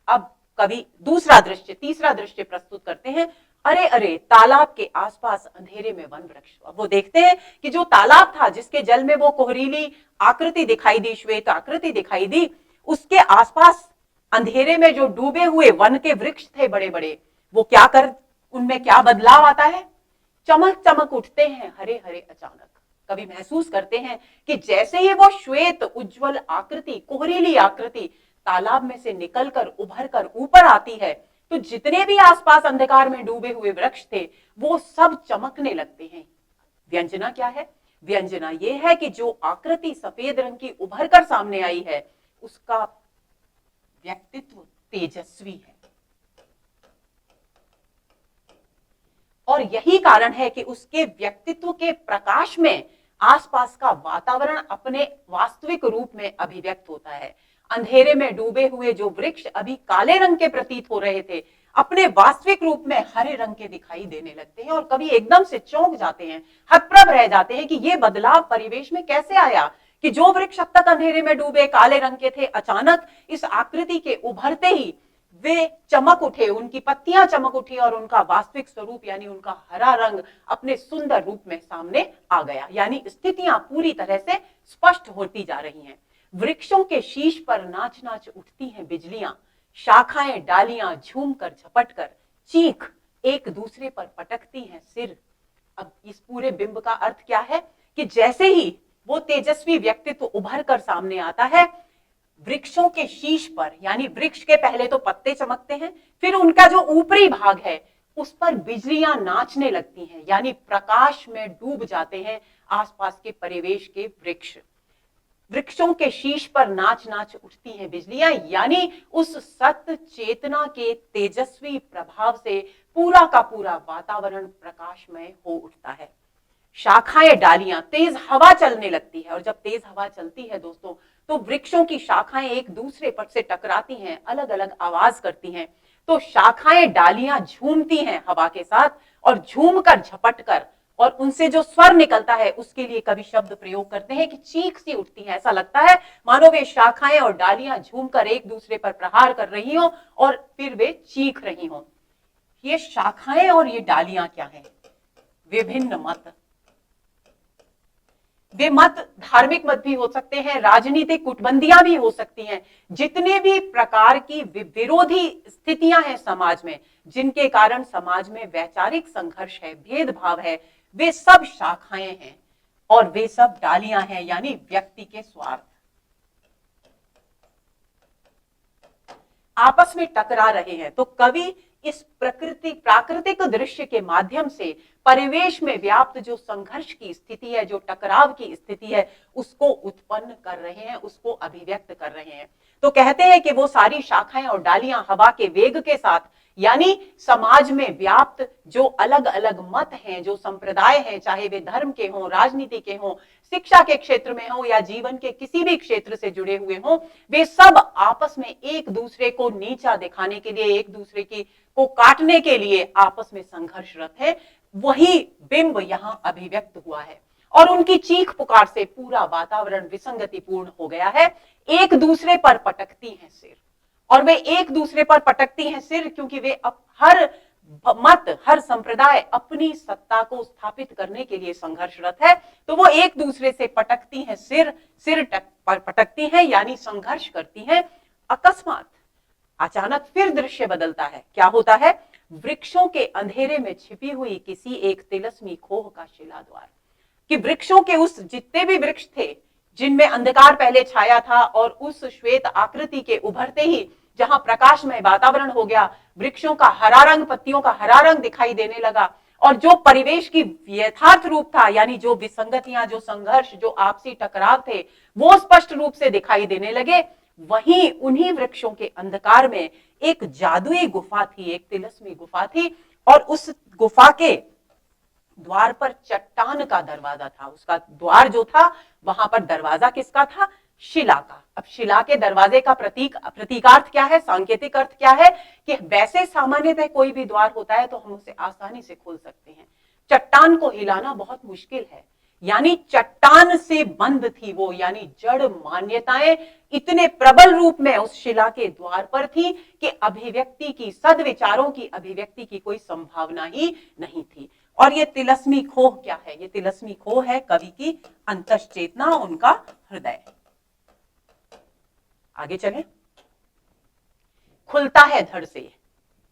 अब कवि दूसरा दृश्य, तीसरा दृश्य प्रस्तुत करते हैं। अरे अरे, तालाब के आसपास अंधेरे में वन वृक्ष। अब वो देखते हैं कि जो तालाब था जिसके जल में वो कोहरीली आकृति दिखाई दी, श्वेत आकृति दिखाई दी, उसके आसपास अंधेरे में जो डूबे हुए वन के वृक्ष थे बड़े बड़े, वो क्या कर, उनमें क्या बदलाव आता है, चमक चमक उठते हैं हरे हरे अचानक। कभी महसूस करते हैं कि जैसे ही वो श्वेत उज्जवल आकृति, कोहरीली आकृति तालाब में से निकलकर उभर कर ऊपर आती है, तो जितने भी आसपास अंधकार में डूबे हुए वृक्ष थे वो सब चमकने लगते हैं। व्यंजना क्या है? व्यंजना ये है कि जो आकृति सफेद रंग की उभर कर सामने आई है उसका व्यक्तित्व तेजस्वी है, और यही कारण है कि उसके व्यक्तित्व के प्रकाश में आसपास का वातावरण अपने वास्तविक रूप में अभिव्यक्त होता है। अंधेरे में डूबे हुए जो वृक्ष अभी काले रंग के प्रतीत हो रहे थे, अपने वास्तविक रूप में हरे रंग के दिखाई देने लगते हैं, और कभी एकदम से चौंक जाते हैं, हतप्रभ रह जाते हैं कि ये बदलाव परिवेश में कैसे आया कि जो वृक्ष अब तक अंधेरे में डूबे काले रंग के थे, अचानक इस आकृति के उभरते ही वे चमक उठे, उनकी पत्तियां चमक उठी और उनका वास्तविक स्वरूप यानी उनका हरा रंग अपने सुंदर रूप में सामने आ गया। यानी स्थितियां पूरी तरह से स्पष्ट होती जा रही हैं। वृक्षों के शीश पर नाच नाच उठती हैं बिजलियां, शाखाएं डालियां झूम कर झपट कर चीख एक दूसरे पर पटकती हैं सिर। अब इस पूरे बिंब का अर्थ क्या है कि जैसे ही वो तेजस्वी व्यक्तित्व उभर कर सामने आता है, वृक्षों के शीश पर, यानी वृक्ष के पहले तो पत्ते चमकते हैं, फिर उनका जो ऊपरी भाग है उस पर बिजलियां नाचने लगती हैं, यानी प्रकाश में डूब जाते हैं आसपास के परिवेश के वृक्ष। वृक्षों के शीश पर नाच नाच उठती हैं बिजलियां, यानी उस सत्य चेतना के तेजस्वी प्रभाव से पूरा का पूरा वातावरण प्रकाशमय हो उठता है। शाखाएं डालियां, तेज हवा चलने लगती है, और जब तेज हवा चलती है दोस्तों तो वृक्षों की शाखाएं एक दूसरे पर से टकराती हैं, अलग अलग आवाज करती हैं, तो शाखाएं डालियां झूमती हैं हवा के साथ, और झूम कर झपट कर, और उनसे जो स्वर निकलता है उसके लिए कवि शब्द प्रयोग करते हैं कि चीख सी उठती है। ऐसा लगता है मानो वे शाखाएं और डालियां झूमकर एक दूसरे पर प्रहार कर रही हो और फिर वे चीख रही हो। ये शाखाएं और ये डालियां क्या है? विभिन्न मत। वे मत धार्मिक मत भी हो सकते हैं, राजनीतिक कूटबंदियां भी हो सकती हैं, जितने भी प्रकार की विरोधी स्थितियां हैं समाज में, जिनके कारण समाज में वैचारिक संघर्ष है, भेदभाव है, वे सब शाखाएं हैं और वे सब डालियां हैं, यानी व्यक्ति के स्वार्थ आपस में टकरा रहे हैं। तो कवि इस प्राकृतिक दृश्य के माध्यम से परिवेश में व्याप्त जो संघर्ष की स्थिति है, जो टकराव की स्थिति है, उसको उत्पन्न कर रहे हैं, उसको अभिव्यक्त कर रहे हैं। तो कहते हैं कि वो सारी शाखाएं और डालियां हवा के वेग के साथ, यानी समाज में व्याप्त जो अलग अलग मत हैं, जो संप्रदाय हैं, चाहे वे धर्म के हों, राजनीति के हों, शिक्षा के क्षेत्र में हो या जीवन के किसी भी क्षेत्र से जुड़े हुए हों, वे सब आपस में एक दूसरे को नीचा दिखाने के लिए, एक दूसरे की को काटने के लिए आपस में संघर्षरत है। वही बिंब यहां अभिव्यक्त हुआ है, और उनकी चीख पुकार से पूरा वातावरण विसंगतिपूर्ण हो गया है। एक दूसरे पर पटकती हैं सिर, और वे एक दूसरे पर पटकती हैं सिर क्योंकि वे हर मत, हर संप्रदाय अपनी सत्ता को स्थापित करने के लिए संघर्षरत है, तो वो एक दूसरे से पटकती हैं सिर, पटकती हैं यानी संघर्ष करती हैं। अकस्मात अचानक फिर दृश्य बदलता है। क्या होता है? वृक्षों के अंधेरे में छिपी हुई किसी एक तिलस्मी खोह का शिलाद्वार, कि वृक्षों के उस जितने भी वृक्ष थे जिनमें अंधकार पहले छाया था, और उस श्वेत आकृति के उभरते ही जहां प्रकाशमय वातावरण हो गया, वृक्षों का हरा रंग, पत्तियों का हरा रंग दिखाई देने लगा, और जो परिवेश की यथार्थ रूप था, यानी जो विसंगतियां, जो संघर्ष, जो आपसी टकराव थे, वो स्पष्ट रूप से दिखाई देने लगे। वहीं उन्हीं वृक्षों के अंधकार में एक जादुई गुफा थी, एक तिलस्मी गुफा थी, और उस गुफा के द्वार पर चट्टान का दरवाजा था। उसका द्वार जो था वहां पर दरवाजा किसका था? शिला का। अब शिला के दरवाजे का प्रतीकार्थ क्या है, सांकेतिक अर्थ क्या है कि वैसे सामान्यतः कोई भी द्वार होता है तो हम उसे आसानी से खोल सकते हैं, चट्टान को हिलाना बहुत मुश्किल है। यानी चट्टान से बंद थी वो, यानी जड़ मान्यताएं इतने प्रबल रूप में उस शिला के द्वार पर थी कि अभिव्यक्ति की, सद्विचारों की अभिव्यक्ति की कोई संभावना ही नहीं थी। और ये तिलस्मी खोह क्या है? ये तिलस्मी खोह है कवि की अंतश्चेतना, उनका हृदय। आगे चलें। खुलता है धड़ से,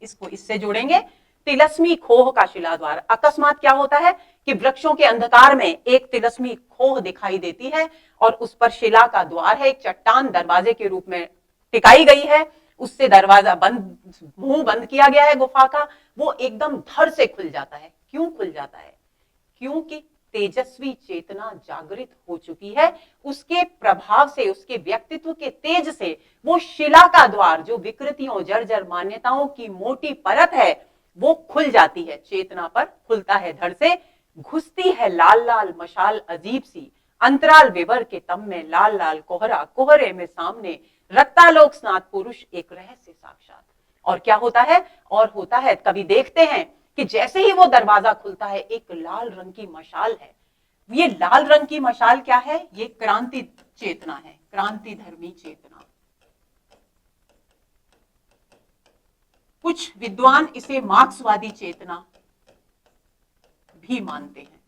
इसको इससे जोड़ेंगे। तिलस्मी खोह का शिलाद्वार। अकस्मात क्या होता है कि वृक्षों के अंधकार में एक तिलस्मी खोह दिखाई देती है और उस पर शिला का द्वार है, एक चट्टान दरवाजे के रूप में टिकाई गई है, उससे दरवाजा बंद, मुंह बंद किया गया है गुफा का, वो एकदम धड़ से खुल जाता है। क्यों खुल जाता है? क्योंकि तेजस्वी चेतना जागृत हो चुकी है, उसके प्रभाव से, उसके व्यक्तित्व के तेज से वो शिला का द्वार, जो विकृतियों, जर्जर मान्यताओं की मोटी परत है, वो खुल जाती है, चेतना पर खुलता है धड़ से। घुसती है लाल लाल मशाल अजीब सी, अंतराल विवर के तम में लाल लाल कोहरा, कोहरे में सामने रक्तालोक स्नात पुरुष एक रहस्य साक्षात। और क्या होता है? और होता है, कभी देखते हैं कि जैसे ही वो दरवाजा खुलता है एक लाल रंग की मशाल है। ये लाल रंग की मशाल क्या है? ये क्रांति चेतना है, क्रांति धर्मी चेतना। कुछ विद्वान इसे मार्क्सवादी चेतना भी मानते हैं।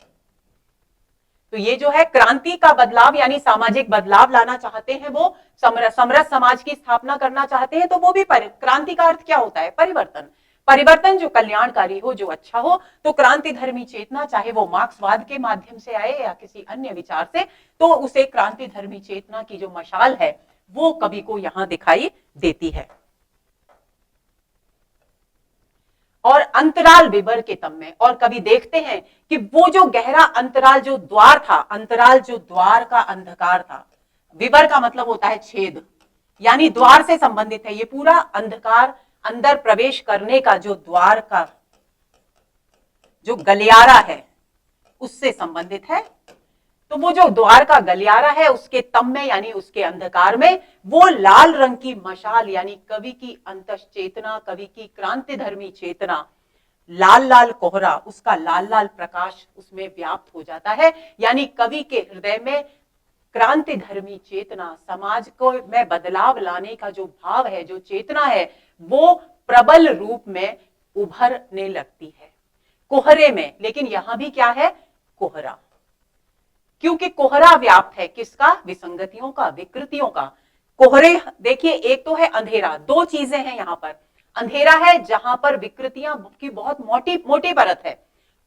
तो ये जो है क्रांति का बदलाव, यानी सामाजिक बदलाव लाना चाहते हैं, वो समरस समाज की स्थापना करना चाहते हैं, तो वो भी क्रांति का अर्थ क्या होता है? परिवर्तन। परिवर्तन जो कल्याणकारी हो, जो अच्छा हो। तो क्रांति धर्मी चेतना, चाहे वो मार्क्सवाद के माध्यम से आए या किसी अन्य विचार से, तो उसे क्रांति धर्मी चेतना की जो मशाल है वो कवि को यहां दिखाई देती है। और अंतराल विवर के तम में, और कभी देखते हैं कि वो जो गहरा अंतराल, जो द्वार था, अंतराल जो द्वार का अंधकार था, विवर का मतलब होता है छेद, यानी द्वार से संबंधित है। ये पूरा अंधकार अंदर प्रवेश करने का जो द्वार का जो गलियारा है उससे संबंधित है। तो वो जो द्वार का गलियारा है उसके तम में, यानी उसके अंधकार में, वो लाल रंग की मशाल, यानी कवि की अंतश्चेतना, कवि की क्रांति धर्मी चेतना, लाल लाल कोहरा, उसका लाल लाल प्रकाश उसमें व्याप्त हो जाता है। यानी कवि के हृदय में क्रांति धर्मी चेतना, समाज को में बदलाव लाने का जो भाव है, जो चेतना है, वो प्रबल रूप में उभरने लगती है कोहरे में। लेकिन यहां भी क्या है? कोहरा। क्योंकि कोहरा व्याप्त है किसका? विसंगतियों का, विकृतियों का। कोहरे, देखिए, एक तो है अंधेरा, दो चीजें हैं यहां पर। अंधेरा है जहां पर विकृतियां की बहुत मोटी परत है,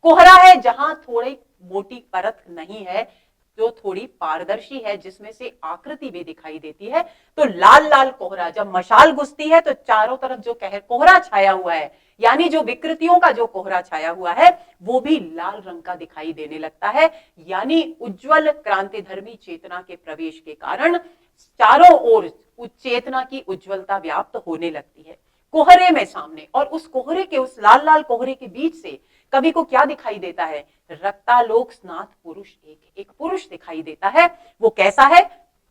कोहरा है जहां थोड़ी मोटी परत नहीं है, जो थोड़ी पारदर्शी है, जिसमें से आकृति भी दिखाई देती है। तो लाल लाल कोहरा, जब मशाल घुसती है तो चारों तरफ जो कोहरा छाया हुआ है, यानी जो विकृतियों का जो कोहरा छाया हुआ है, वो भी लाल रंग का दिखाई देने लगता है। यानी उज्जवल क्रांति धर्मी चेतना के प्रवेश के कारण चारों ओर उस चेतना की उज्जवलता व्याप्त होने लगती है कोहरे में सामने। और उस कोहरे के, उस लाल लाल कोहरे के बीच से कवि को क्या दिखाई देता है? रक्तालोक स्नात पुरुष, एक पुरुष दिखाई देता है। वो कैसा है?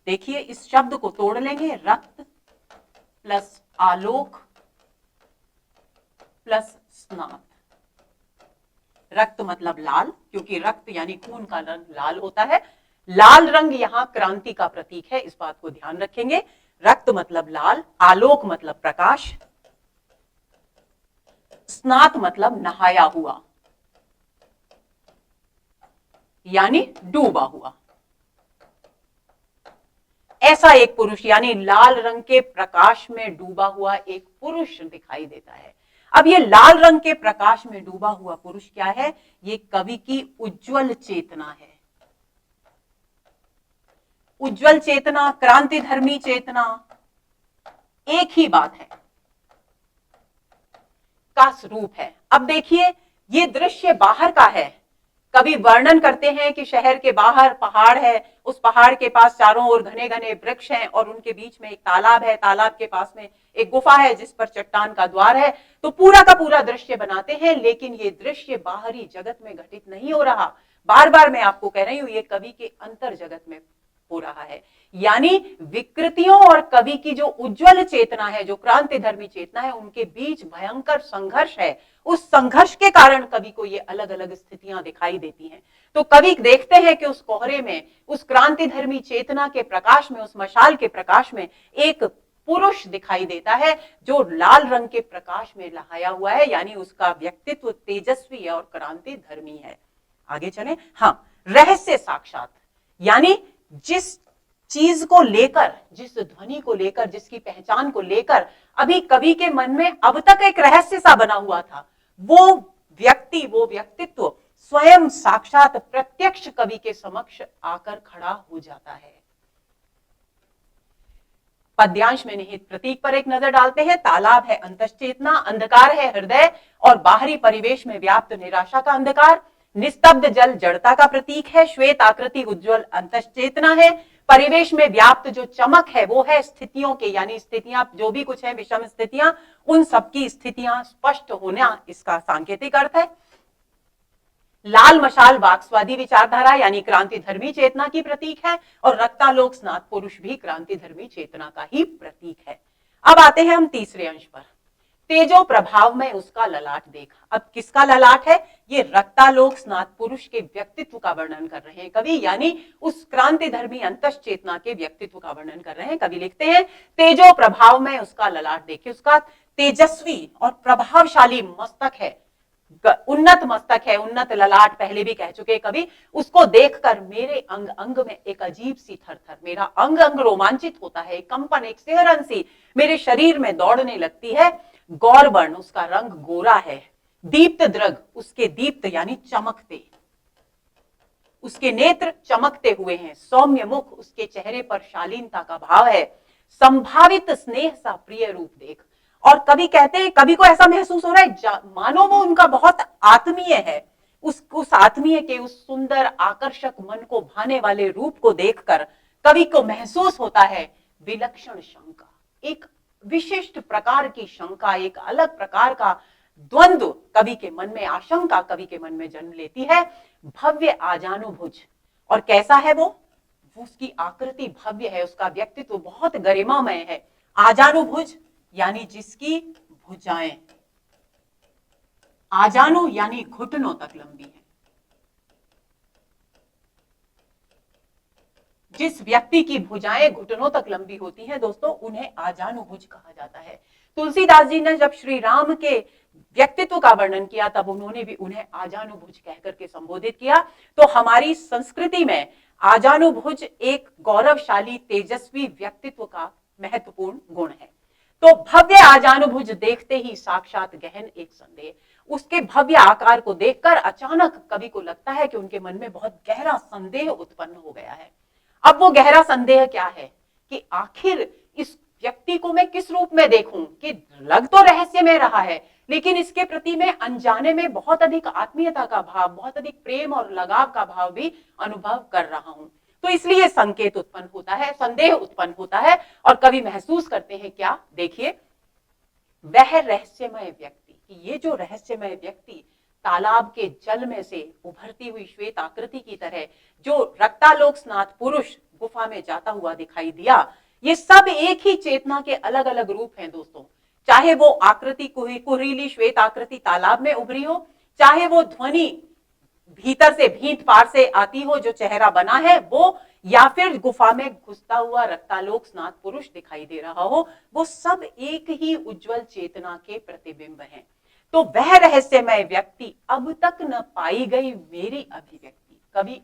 देखिए, इस शब्द को तोड़ लेंगे, रक्त प्लस आलोक प्लस स्नात। रक्त मतलब लाल, क्योंकि रक्त यानी खून का रंग लाल होता है। लाल रंग यहां क्रांति का प्रतीक है, इस बात को ध्यान रखेंगे। रक्त मतलब लाल, आलोक मतलब प्रकाश, स्नात मतलब नहाया हुआ, यानी डूबा हुआ। ऐसा एक पुरुष, यानी लाल रंग के प्रकाश में डूबा हुआ एक पुरुष दिखाई देता है। अब ये लाल रंग के प्रकाश में डूबा हुआ पुरुष क्या है? ये कवि की उज्जवल चेतना है। उज्जवल चेतना, क्रांति धर्मी चेतना, एक ही बात है, का स्वरूप है। अब देखिए, ये दृश्य बाहर का है, कवि वर्णन करते हैं कि शहर के बाहर पहाड़ है, उस पहाड़ के पास चारों ओर घने घने वृक्ष हैं और उनके बीच में एक तालाब है, तालाब के पास में एक गुफा है जिस पर चट्टान का द्वार है। तो पूरा का पूरा दृश्य बनाते हैं, लेकिन ये दृश्य बाहरी जगत में घटित नहीं हो रहा। बार बार मैं आपको कह रही हूं, ये कवि के अंतर जगत में हो रहा है। यानी विकृतियों और कवि की जो उज्जवल चेतना है, जो क्रांति धर्मी चेतना है, उनके बीच भयंकर संघर्ष है। उस संघर्ष के कारण कवि को ये अलग अलग स्थितियां दिखाई देती हैं। तो कवि देखते हैं कि उस कोहरे में, उस क्रांति धर्मी चेतना के प्रकाश में, उस मशाल के प्रकाश में एक पुरुष दिखाई देता है जो लाल रंग के प्रकाश में लहाया हुआ है, यानी उसका व्यक्तित्व तेजस्वी और क्रांति धर्मी है। आगे चलें। हाँ, रहस्य साक्षात, यानी जिस चीज को लेकर, जिस ध्वनि को लेकर, जिसकी पहचान को लेकर अभी कवि के मन में अब तक एक रहस्य सा बना हुआ था, वो व्यक्ति, वो व्यक्तित्व स्वयं साक्षात प्रत्यक्ष कवि के समक्ष आकर खड़ा हो जाता है। पद्यांश में निहित प्रतीक पर एक नजर डालते हैं। तालाब है अंतश्चेतना, अंधकार है हृदय और बाहरी परिवेश में व्याप्त निराशा का अंधकार। निस्तब्ध जल जड़ता का प्रतीक है, श्वेत आकृति उज्जवल अंतश्चेतना है। परिवेश में व्याप्त जो चमक है वो है स्थितियों के, यानी स्थितियां जो भी कुछ है, विषम स्थितियां, उन सबकी स्थितियां स्पष्ट होना इसका सांकेतिक अर्थ है। लाल मशाल वाक्स्वादी विचारधारा यानी क्रांति धर्मी चेतना की प्रतीक है और रक्तालोक स्नात पुरुष भी क्रांति धर्मी चेतना का ही प्रतीक है। अब आते हैं हम तीसरे अंश पर। तेजो प्रभाव में उसका ललाट देख। अब किसका ललाट है? ये रक्तालोक स्नात पुरुष के व्यक्तित्व का वर्णन कर रहे हैं कवि, यानी उस क्रांति धर्मी अंतस चेतना के व्यक्तित्व का वर्णन कर रहे हैं। कवि लिखते हैं, तेजो प्रभाव में उसका ललाट देखे। उसका तेजस्वी और प्रभावशाली मस्तक है, उन्नत मस्तक है, उन्नत ललाट, पहले भी कह चुके कवि। उसको देखकर मेरे अंग अंग में एक अजीब सी थरथर, मेरा अंग अंग रोमांचित होता है, एक कंपन, एक सिहरन सी मेरे शरीर में दौड़ने लगती है। गौरवर्ण, उसका रंग गोरा है। दीप्त दृग, उसके दीप्त यानी चमकते, उसके नेत्र चमकते हुए हैं। सौम्य मुख, उसके चेहरे पर शालीनता का भाव है। संभावित स्नेह सा प्रिय रूप देख। और कवि कहते हैं, कवि को ऐसा महसूस हो रहा है मानो वो उनका बहुत आत्मीय है। उस आत्मीय के, उस सुंदर आकर्षक मन को भाने वाले रूप को देखकर कवि को महसूस होता है विलक्षण शंका, एक विशिष्ट प्रकार की शंका, एक अलग प्रकार का द्वंद्व कवि के मन में, आशंका कवि के मन में जन्म लेती है। भव्य आजानुभुज, और कैसा है वो? उसकी आकृति भव्य है, उसका व्यक्तित्व बहुत गरिमामय है। आजानुभुज यानी जिसकी भुजाएं, आजानु यानी घुटनों तक लंबी है। जिस व्यक्ति की भुजाएं घुटनों तक लंबी होती हैं दोस्तों, उन्हें आजानुभुज कहा जाता है। तुलसीदास जी ने जब श्री राम के व्यक्तित्व का वर्णन किया तब उन्होंने भी उन्हें आजानुभुज कहकर के संबोधित किया। तो हमारी संस्कृति में आजानुभुज एक गौरवशाली तेजस्वी व्यक्तित्व का महत्वपूर्ण गुण है। तो भव्य आजानुभुज देखते ही साक्षात गहन एक संदेह, उसके भव्य आकार को देखकर अचानक कवि को लगता है कि उनके मन में बहुत गहरा संदेह उत्पन्न हो गया है। अब वो गहरा संदेह क्या है कि आखिर इस व्यक्ति को मैं किस रूप में देखूं, कि लग तो रहस्य में रहा है लेकिन इसके प्रति मैं अनजाने में बहुत अधिक आत्मीयता का भाव, बहुत अधिक प्रेम और लगाव का भाव भी अनुभव कर रहा हूं। तो इसलिए संकेत उत्पन्न होता है, संदेह उत्पन्न होता है और कवि महसूस करते हैं क्या? देखिए, वह रहस्यमय व्यक्ति, ये जो रहस्यमय व्यक्ति तालाब के जल में से उभरती हुई श्वेत आकृति की तरह जो रक्तालोक स्नात पुरुष गुफा में जाता हुआ दिखाई दिया, ये सब एक ही चेतना के अलग अलग रूप हैं दोस्तों। चाहे वो आकृति कुहरीली श्वेत आकृति तालाब में उभरी हो, चाहे वो ध्वनि भीतर से भींत पार से आती हो जो चेहरा बना है वो, या फिर गुफा में घुसता हुआ रक्तालोक स्नात पुरुष दिखाई दे रहा हो, वो सब एक ही उज्जवल चेतना के प्रतिबिंब हैं। तो वह रहस्यमय व्यक्ति, अब तक न पाई गई मेरी अभिव्यक्ति, कवि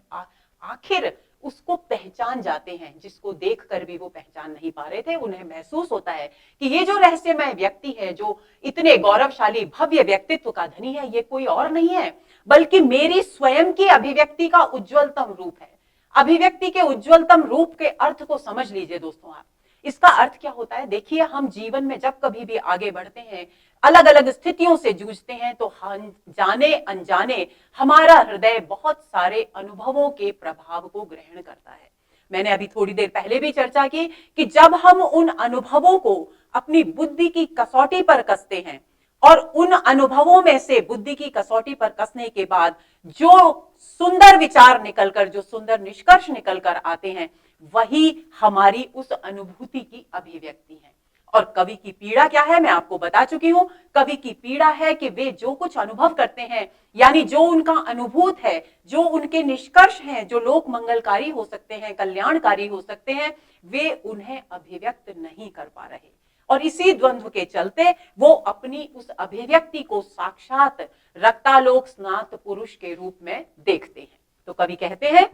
आखिर उसको पहचान जाते हैं जिसको देखकर भी वो पहचान नहीं पा रहे थे। उन्हें महसूस होता है कि ये जो रहस्यमय व्यक्ति है, जो इतने गौरवशाली भव्य व्यक्तित्व का धनी है, ये कोई और नहीं है बल्कि मेरी स्वयं की अभिव्यक्ति का उज्जवलतम रूप है। अभिव्यक्ति के उज्जवलतम रूप के अर्थ को समझ लीजिए दोस्तों आप। इसका अर्थ क्या होता है? देखिए, हम जीवन में जब कभी भी आगे बढ़ते हैं, अलग अलग स्थितियों से जूझते हैं, तो हम जाने अनजाने हमारा हृदय बहुत सारे अनुभवों के प्रभाव को ग्रहण करता है। मैंने अभी थोड़ी देर पहले भी चर्चा की कि जब हम उन अनुभवों को अपनी बुद्धि की कसौटी पर कसते हैं और उन अनुभवों में से बुद्धि की कसौटी पर कसने के बाद जो सुंदर विचार निकलकर, जो सुंदर निष्कर्ष निकलकर आते हैं, वही हमारी उस अनुभूति की अभिव्यक्ति है। और कवि की पीड़ा क्या है, मैं आपको बता चुकी हूं। कवि की पीड़ा है कि वे जो कुछ अनुभव करते हैं, यानी जो उनका अनुभूत है, जो उनके निष्कर्ष हैं, जो लोक मंगलकारी हो सकते हैं, कल्याणकारी हो सकते हैं, वे उन्हें अभिव्यक्त नहीं कर पा रहे। और इसी द्वंद्व के चलते वो अपनी उस अभिव्यक्ति को साक्षात रक्तालोक स्नात पुरुष के रूप में देखते हैं। तो कवि कहते हैं,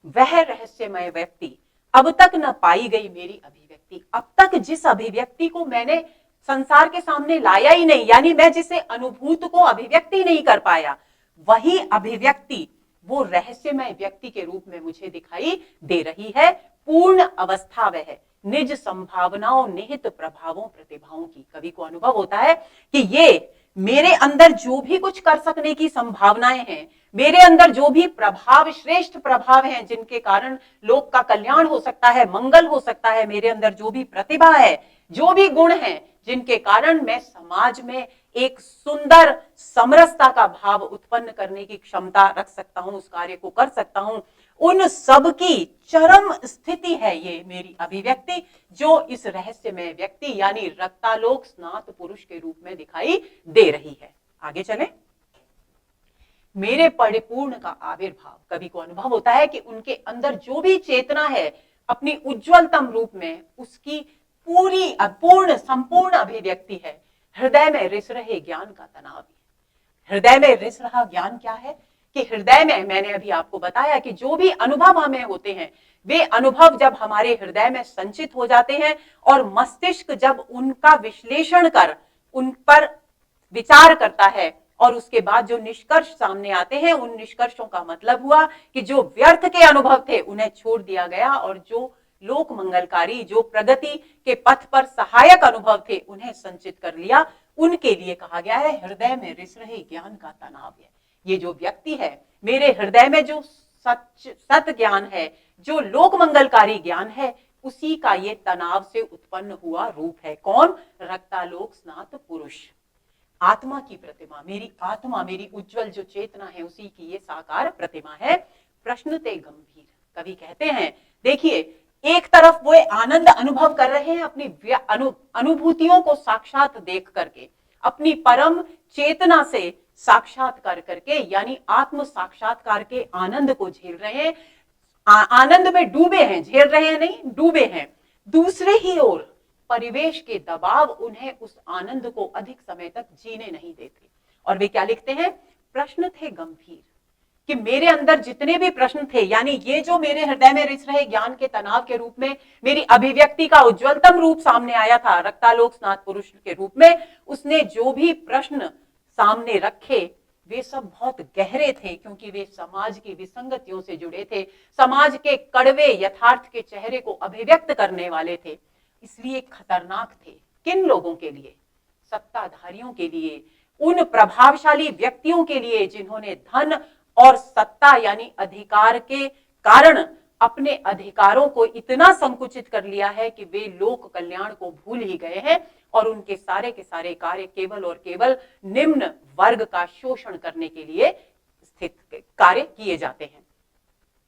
वह रहस्यमय व्यक्ति अब तक न पाई गई मेरी अभिव्यक्ति। अब तक जिस अभिव्यक्ति को मैंने संसार के सामने लाया ही नहीं, यानी मैं जिसे अनुभूत को अभिव्यक्ति नहीं कर पाया, वही अभिव्यक्ति वो रहस्यमय व्यक्ति के रूप में मुझे दिखाई दे रही है। पूर्ण अवस्था वह निज संभावनाओं निहित प्रभावों प्रतिभाओं की। कवि को अनुभव होता है कि ये मेरे अंदर जो भी कुछ कर सकने की संभावनाएं हैं, मेरे अंदर जो भी प्रभाव, श्रेष्ठ प्रभाव हैं, जिनके कारण लोक का कल्याण हो सकता है, मंगल हो सकता है, मेरे अंदर जो भी प्रतिभा है, जो भी गुण हैं, जिनके कारण मैं समाज में एक सुंदर समरसता का भाव उत्पन्न करने की क्षमता रख सकता हूं, उस कार्य को कर सकता हूं, उन सब की चरम स्थिति है ये मेरी अभिव्यक्ति, जो इस रहस्यमय व्यक्ति यानी रक्तालोक स्नात पुरुष के रूप में दिखाई दे रही है। आगे चलें। मेरे परिपूर्ण का आविर्भाव। कवि को अनुभव होता है कि उनके अंदर जो भी चेतना है अपनी उज्जवलतम रूप में, उसकी पूरी अपूर्ण संपूर्ण अभिव्यक्ति है हृदय में रिस रहे ज्ञान का तनाव। हृदय में रिस रहा ज्ञान क्या है कि हृदय में, मैंने अभी आपको बताया कि जो भी अनुभव हमें होते हैं, वे अनुभव जब हमारे हृदय में संचित हो जाते हैं और मस्तिष्क जब उनका विश्लेषण कर उन पर विचार करता है और उसके बाद जो निष्कर्ष सामने आते हैं, उन निष्कर्षों का मतलब हुआ कि जो व्यर्थ के अनुभव थे उन्हें छोड़ दिया गया और जो लोक मंगलकारी, जो प्रगति के पथ पर सहायक अनुभव थे, उन्हें संचित कर लिया। उनके लिए कहा गया है हृदय में रिस रहे ज्ञान का तनाव है। ये जो व्यक्ति है, मेरे हृदय में जो सत ज्ञान है, जो लोक मंगलकारी ज्ञान है, उसी का ये तनाव से उत्पन्न हुआ रूप है। कौन? रक्तालोक स्नात पुरुष, आत्मा की प्रतिमा, मेरी आत्मा, मेरी उज्जवल जो चेतना है, उसी की ये साकार प्रतिमा है। प्रश्न ते गंभीर। कवि कहते हैं, देखिए, एक तरफ वो आनंद अनुभव कर रहे हैं अपनी अनुभूतियों को साक्षात देख करके, अपनी परम चेतना से साक्षात्कार करके, यानी आत्म साक्षात्कार के आनंद को झेल रहे हैं, आनंद में डूबे हैं, झेल रहे हैं नहीं, डूबे हैं। दूसरे ही ओर परिवेश के दबाव उन्हें उस आनंद को अधिक समय तक जीने नहीं देते। और वे क्या लिखते हैं? प्रश्न थे गंभीर, कि मेरे अंदर जितने भी प्रश्न थे, यानी ये जो मेरे हृदय में रिस रहे ज्ञान के तनाव के रूप में मेरी अभिव्यक्ति का उज्जवलतम रूप सामने आया था रक्तालोक स्नात पुरुष के रूप में, उसने जो भी प्रश्न सामने रखे वे सब बहुत गहरे थे, क्योंकि वे समाज की विसंगतियों से जुड़े थे, समाज के कड़वे यथार्थ के चेहरे को अभिव्यक्त करने वाले थे, इसलिए खतरनाक थे। किन लोगों के लिए? सत्ताधारियों के लिए, उन प्रभावशाली व्यक्तियों के लिए जिन्होंने धन और सत्ता यानी अधिकार के कारण अपने अधिकारों को इतना संकुचित कर लिया है कि वे लोक कल्याण को भूल ही गए हैं और उनके सारे के सारे कार्य केवल और केवल निम्न वर्ग का शोषण करने के लिए स्थित कार्य किए जाते हैं।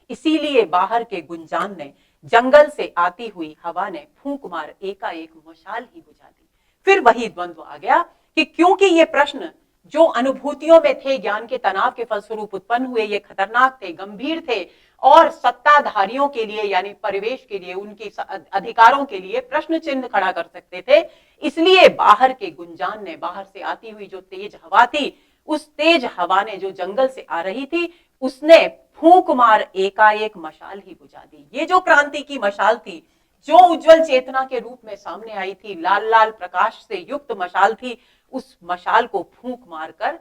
इसीलिए बाहर के गुंजान ने, जंगल से आती हुई हवा ने फूंक मार एकाएक मशाल ही बुझा दी। फिर वही द्वंद्व आ गया कि क्योंकि ये प्रश्न जो अनुभूतियों में थे, ज्ञान के तनाव के फलस्वरूप उत्पन्न हुए, ये खतरनाक थे, गंभीर थे और सत्ताधारियों के लिए यानी परिवेश के लिए, उनके अधिकारों के लिए प्रश्न चिन्ह खड़ा कर सकते थे। इसलिए बाहर के गुंजान ने, बाहर से आती हुई जो तेज हवा थी, उस तेज हवा ने जो जंगल से आ रही थी, उसने फूंक मार एकाएक मशाल ही बुझा दी। ये जो क्रांति की मशाल थी, जो उज्जवल चेतना के रूप में सामने आई थी, लाल लाल प्रकाश से युक्त मशाल थी, उस मशाल को फूंक मारकर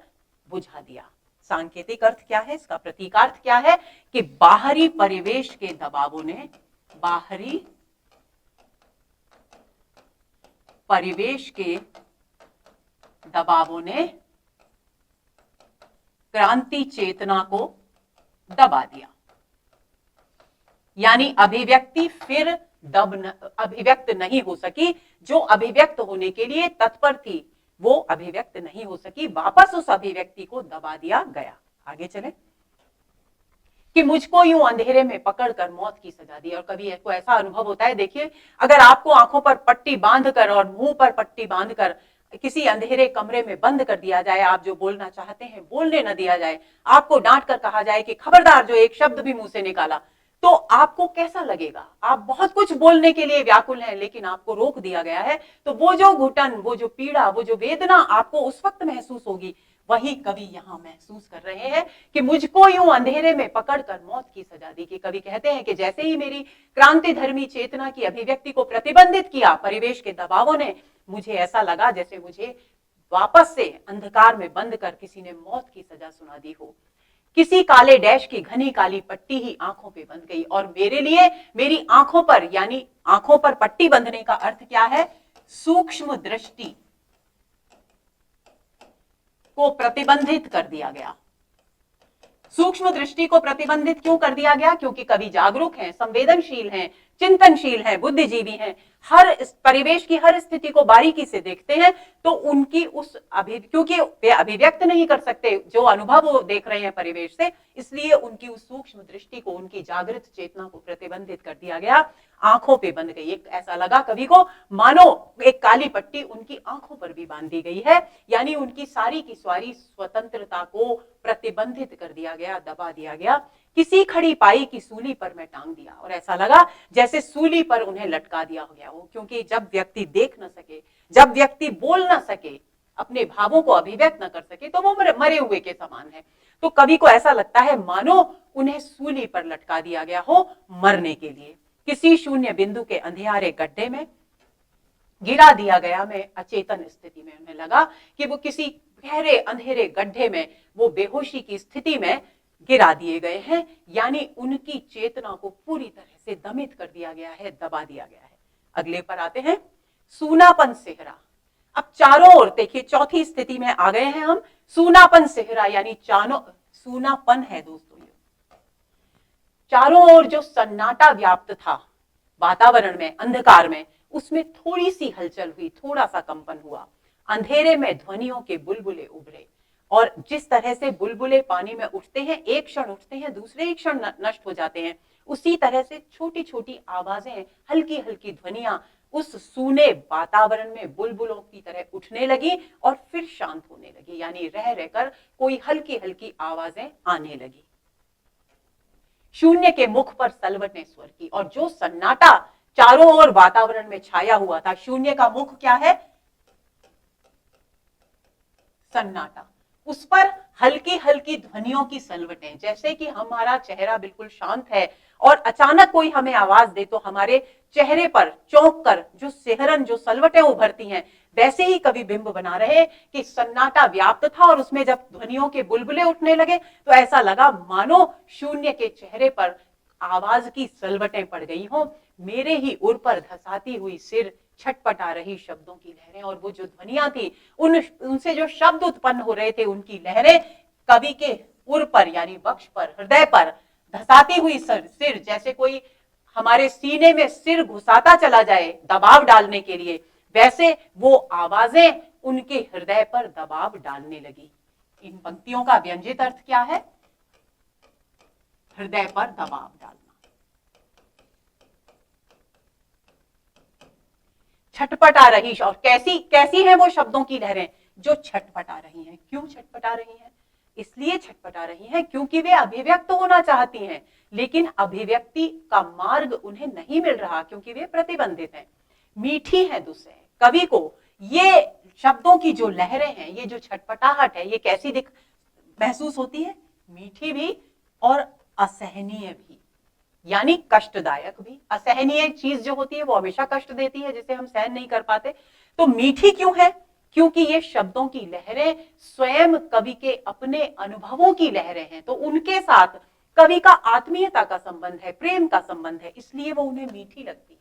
बुझा दिया। सांकेतिक अर्थ क्या है इसका? प्रतीकार्थ क्या है? कि बाहरी परिवेश के दबावों ने, बाहरी परिवेश के दबावों ने क्रांति चेतना को दबा दिया, यानी अभिव्यक्ति फिर अभिव्यक्त नहीं हो सकी। जो अभिव्यक्त होने के लिए तत्पर थी वो अभिव्यक्त नहीं हो सकी, वापस उस अभिव्यक्ति को दबा दिया गया। आगे चले कि मुझको यूं अंधेरे में पकड़कर मौत की सजा दी। और कभी को ऐसा अनुभव होता है, देखिए अगर आपको आंखों पर पट्टी बांधकर और मुंह पर पट्टी बांधकर किसी अंधेरे कमरे में बंद कर दिया जाए, आप जो बोलना चाहते हैं बोलने न दिया जाए, आपको डांट कर कहा जाए कि खबरदार जो एक शब्द भी मुंह से निकाला, तो आपको कैसा लगेगा? आप बहुत कुछ बोलने के लिए व्याकुल हैं, लेकिन आपको रोक दिया गया है। तो वो जो घुटन, वो जो पीड़ा, वो जो वेदना आपको उस वक्त महसूस होगी, वही कवि यहां महसूस कर रहे हैं कि मुझको यूं अंधेरे में पकड़कर मौत की सजा दी। कि कवि कहते हैं कि जैसे ही मेरी क्रांति धर्मी चेतना की अभिव्यक्ति को प्रतिबंधित किया परिवेश के दबावों ने, मुझे ऐसा लगा जैसे मुझे वापस से अंधकार में बंद कर किसी ने मौत की सजा सुना दी हो। किसी काले डैश की घनी काली पट्टी ही आंखों पे बंध गई। और मेरे लिए मेरी आंखों पर, यानी आंखों पर पट्टी बंधने का अर्थ क्या है? सूक्ष्म दृष्टि को प्रतिबंधित कर दिया गया। सूक्ष्म दृष्टि को प्रतिबंधित क्यों कर दिया गया? क्योंकि कवि जागरूक हैं, संवेदनशील हैं, चिंतनशील हैं, बुद्धिजीवी हैं, हर परिवेश की हर स्थिति को बारीकी से देखते हैं। तो उनकी उस क्योंकि वे अभिव्यक्त नहीं कर सकते जो अनुभव वो देख रहे हैं परिवेश से, इसलिए उनकी उस सूक्ष्म दृष्टि को, उनकी जागृत चेतना को प्रतिबंधित कर दिया गया, आंखों पे बंध गई। एक ऐसा लगा कवि को मानो एक काली पट्टी उनकी आंखों पर भी बांध दी गई है, यानी उनकी सारी की सारी स्वतंत्रता को प्रतिबंधित कर दिया गया, दबा दिया गया। किसी खड़ी पाई की सूली पर मैं टांग दिया। और ऐसा लगा जैसे सूली पर उन्हें लटका दिया गया हो, क्योंकि जब व्यक्ति देख न सके, जब व्यक्ति बोल न सके, अपने भावों को अभिव्यक्त न कर सके, तो वो मरे हुए के समान है। तो कवि को ऐसा लगता है मानो उन्हें सूली पर लटका दिया गया हो मरने के लिए। किसी शून्य बिंदु के अंधियारे गड्ढे में गिरा दिया गया। मैं अचेतन स्थिति में उन्हें लगा कि वो किसी गहरे अंधेरे गड्ढे में, वो बेहोशी की स्थिति में गिरा दिए गए हैं, यानी उनकी चेतना को पूरी तरह से दमित कर दिया गया है, दबा दिया गया है। अगले पर आते हैं, सूनापन सेहरा। अब चारों ओर देखिए, चौथी स्थिति में आ गए हैं हम। सूनापन सेहरा यानी सूनापन है दोस्तों। चारों ओर जो सन्नाटा व्याप्त था वातावरण में, अंधकार में, उसमें थोड़ी सी हलचल हुई, थोड़ा सा कंपन हुआ। अंधेरे में ध्वनियों के बुलबुले उभरे। और जिस तरह से बुलबुले पानी में उठते हैं, एक क्षण उठते हैं, दूसरे एक क्षण नष्ट हो जाते हैं, उसी तरह से छोटी छोटी आवाजें, हल्की हल्की ध्वनियां उस सूने वातावरण में बुलबुलों की तरह उठने लगी और फिर शांत होने लगी, यानी रह रहकर कोई हल्की हल्की आवाजें आने लगी। शून्य के मुख पर सलवट ने स्वर की। और जो सन्नाटा चारों ओर वातावरण में छाया हुआ था, शून्य का मुख क्या है? सन्नाटा। उस पर हल्की हल्की ध्वनियों की सलवटें, जैसे कि हमारा चेहरा बिल्कुल शांत है और अचानक कोई हमें आवाज दे तो हमारे चेहरे पर चौंक कर जो सिहरन, जो सलवटें उभरती हैं, वैसे ही कवि बिंब बना रहे कि सन्नाटा व्याप्त था और उसमें जब ध्वनियों के बुलबुले उठने लगे तो ऐसा लगा मानो शून्य के चेहरे पर आवाज की सलवटें पड़ गई हों। मेरे ही उर पर धसाती हुई सिर छटपटा रही शब्दों की लहरें, और वो जो ध्वनियां थी, उनसे जो शब्द उत्पन्न हो रहे थे, उनकी लहरें कवि के उर पर यानी वक्ष पर, हृदय पर धसाती हुई सिर, जैसे कोई हमारे सीने में सिर घुसाता चला जाए दबाव डालने के लिए, वैसे वो आवाजें उनके हृदय पर दबाव डालने लगी। इन पंक्तियों का व्यंजित अर्थ क्या है? हृदय पर दबाव डालना। छटपटा रही, और कैसी है वो शब्दों की लहरें जो छटपटा रही हैं। क्यों छटपटा रही हैं? इसलिए छटपटा रही हैं क्योंकि वे अभिव्यक्त होना चाहती हैं, लेकिन अभिव्यक्ति का मार्ग उन्हें नहीं मिल रहा, क्योंकि वे प्रतिबंधित हैं। मीठी है दुस्से। कवि को ये शब्दों की जो लहरें हैं, ये जो छटपटाहट है, ये कैसी महसूस होती है? मीठी भी और असहनीय भी, यानी कष्टदायक भी। असहनीय चीज जो होती है वो हमेशा कष्ट देती है, जिसे हम सहन नहीं कर पाते। तो मीठी क्यों है? क्योंकि ये शब्दों की लहरें स्वयं कवि के अपने अनुभवों की लहरें हैं, तो उनके साथ कवि का आत्मीयता का संबंध है, प्रेम का संबंध है, इसलिए वो उन्हें मीठी लगती है।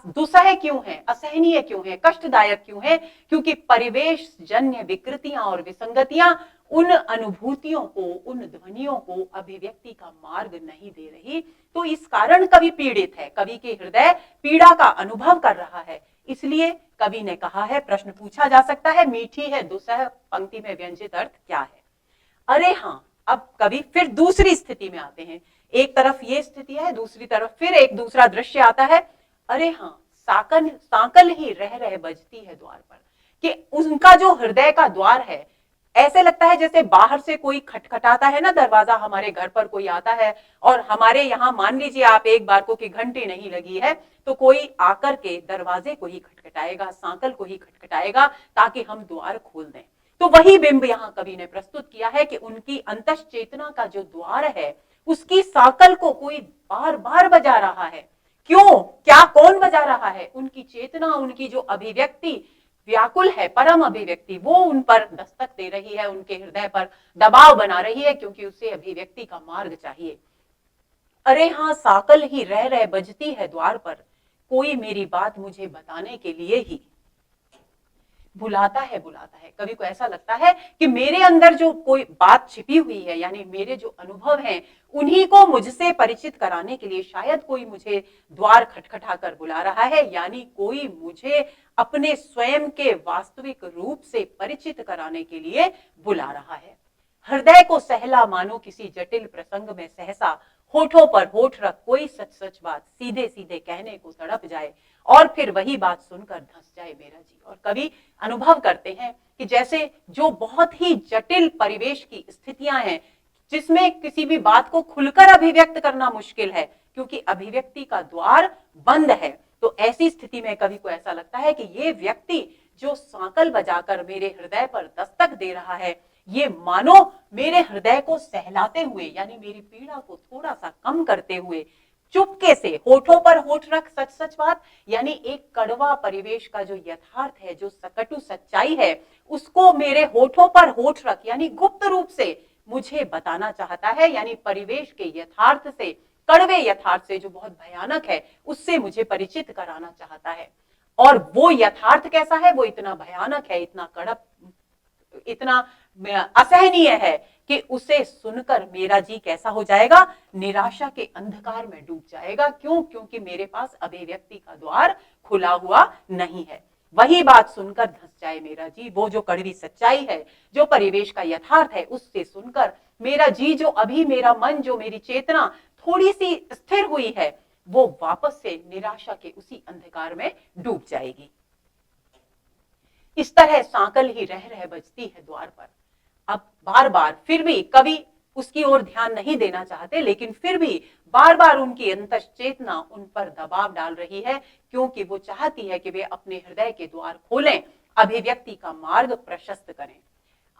दुस्सह क्यों है, असहनीय क्यों है, कष्टदायक क्यों है? क्योंकि परिवेश जन्य विकृतियां और विसंगतियां उन अनुभूतियों को, उन ध्वनियों को अभिव्यक्ति का मार्ग नहीं दे रही। तो इस कारण कवि पीड़ित है, कवि के हृदय पीड़ा का अनुभव कर रहा है। इसलिए कवि ने कहा है, प्रश्न पूछा जा सकता है, मीठी है दुस्सह पंक्ति में व्यंजित अर्थ क्या है? अरे हाँ, अब कवि फिर दूसरी स्थिति में आते हैं। एक तरफ ये स्थिति है, दूसरी तरफ फिर एक दूसरा दृश्य आता है। अरे हाँ, साकन सांकल ही रह रह बजती है द्वार पर, कि उनका जो हृदय का द्वार है, ऐसे लगता है जैसे बाहर से कोई खटखटाता है ना दरवाजा, हमारे घर पर कोई आता है और हमारे यहाँ मान लीजिए आप एक बार को की घंटी नहीं लगी है तो कोई आकर के दरवाजे को ही खटखटाएगा, सांकल को ही खटखटाएगा ताकि हम द्वार खोल दें। तो वही बिंब यहाँ कवि ने प्रस्तुत किया है कि उनकी अंतश्चेतना का जो द्वार है उसकी सांकल को कोई बार बार बजा रहा है। क्यों, क्या, कौन बजा रहा है? उनकी चेतना, उनकी जो अभिव्यक्ति व्याकुल है, परम अभिव्यक्ति, वो उन पर दस्तक दे रही है, उनके हृदय पर दबाव बना रही है, क्योंकि उसे अभिव्यक्ति का मार्ग चाहिए। अरे हाँ, साकल ही रह रह बजती है द्वार पर, कोई मेरी बात मुझे बताने के लिए ही बुलाता है, बुलाता है। कवि को ऐसा लगता है कि मेरे अंदर जो कोई बात छिपी हुई है, यानी मेरे जो अनुभव हैं, उन्हीं को मुझसे परिचित कराने के लिए शायद कोई मुझे द्वार खटखटा कर बुला रहा है, यानी कोई मुझे अपने स्वयं के वास्तविक रूप से परिचित कराने के लिए बुला रहा है। हृदय को सहला मानो किसी जटिल प्रसंग में सहसा, होठों पर होठ रख कोई सच सच बात सीधे सीधे कहने को तड़प जाए और फिर वही बात सुनकर धंस जाए मेरा जी। और कवि अनुभव करते हैं कि जैसे जो बहुत ही जटिल परिवेश की स्थितियां हैं, जिसमें किसी भी बात को खुलकर अभिव्यक्त करना मुश्किल है, क्योंकि अभिव्यक्ति का द्वार बंद है। तो ऐसी स्थिति में कवि को ऐसा लगता है कि ये व्यक्ति जो सांकल बजाकर मेरे हृदय पर दस्तक दे रहा है, ये मानो मेरे हृदय को सहलाते हुए, यानी मेरी पीड़ा को थोड़ा सा कम करते हुए, चुपके से होठों पर होठ रख सच सच बात, यानी एक कड़वा परिवेश का जो यथार्थ है, जो सकटु सच्चाई है, उसको मेरे होठों पर होठ रख, यानी गुप्त रूप से मुझे बताना चाहता है। यानी परिवेश के यथार्थ से, कड़वे यथार्थ से जो बहुत भयानक है, उससे मुझे परिचित कराना चाहता है। और वो यथार्थ कैसा है? वो इतना भयानक है, इतना कड़क, इतना असहनीय है कि उसे सुनकर मेरा जी कैसा हो जाएगा? निराशा के अंधकार में डूब जाएगा। क्यों? क्योंकि मेरे पास अभिव्यक्ति का द्वार खुला हुआ नहीं है। वही बात सुनकर धंस जाए मेरा जी, वो जो कड़वी सच्चाई है, जो परिवेश का यथार्थ है, उससे सुनकर मेरा जी, जो अभी मेरा मन, जो मेरी चेतना थोड़ी सी स्थिर हुई है, वो वापस से निराशा के उसी अंधकार में डूब जाएगी। इस तरह सांकल ही रह रह बजती है द्वार पर। अब बार बार फिर भी कवि उसकी ओर ध्यान नहीं देना चाहते, लेकिन फिर भी बार बार उनकी अंतश्चेतना उन पर दबाव डाल रही है, क्योंकि वो चाहती है कि वे अपने हृदय के द्वार खोलें, अभिव्यक्ति का मार्ग प्रशस्त करें।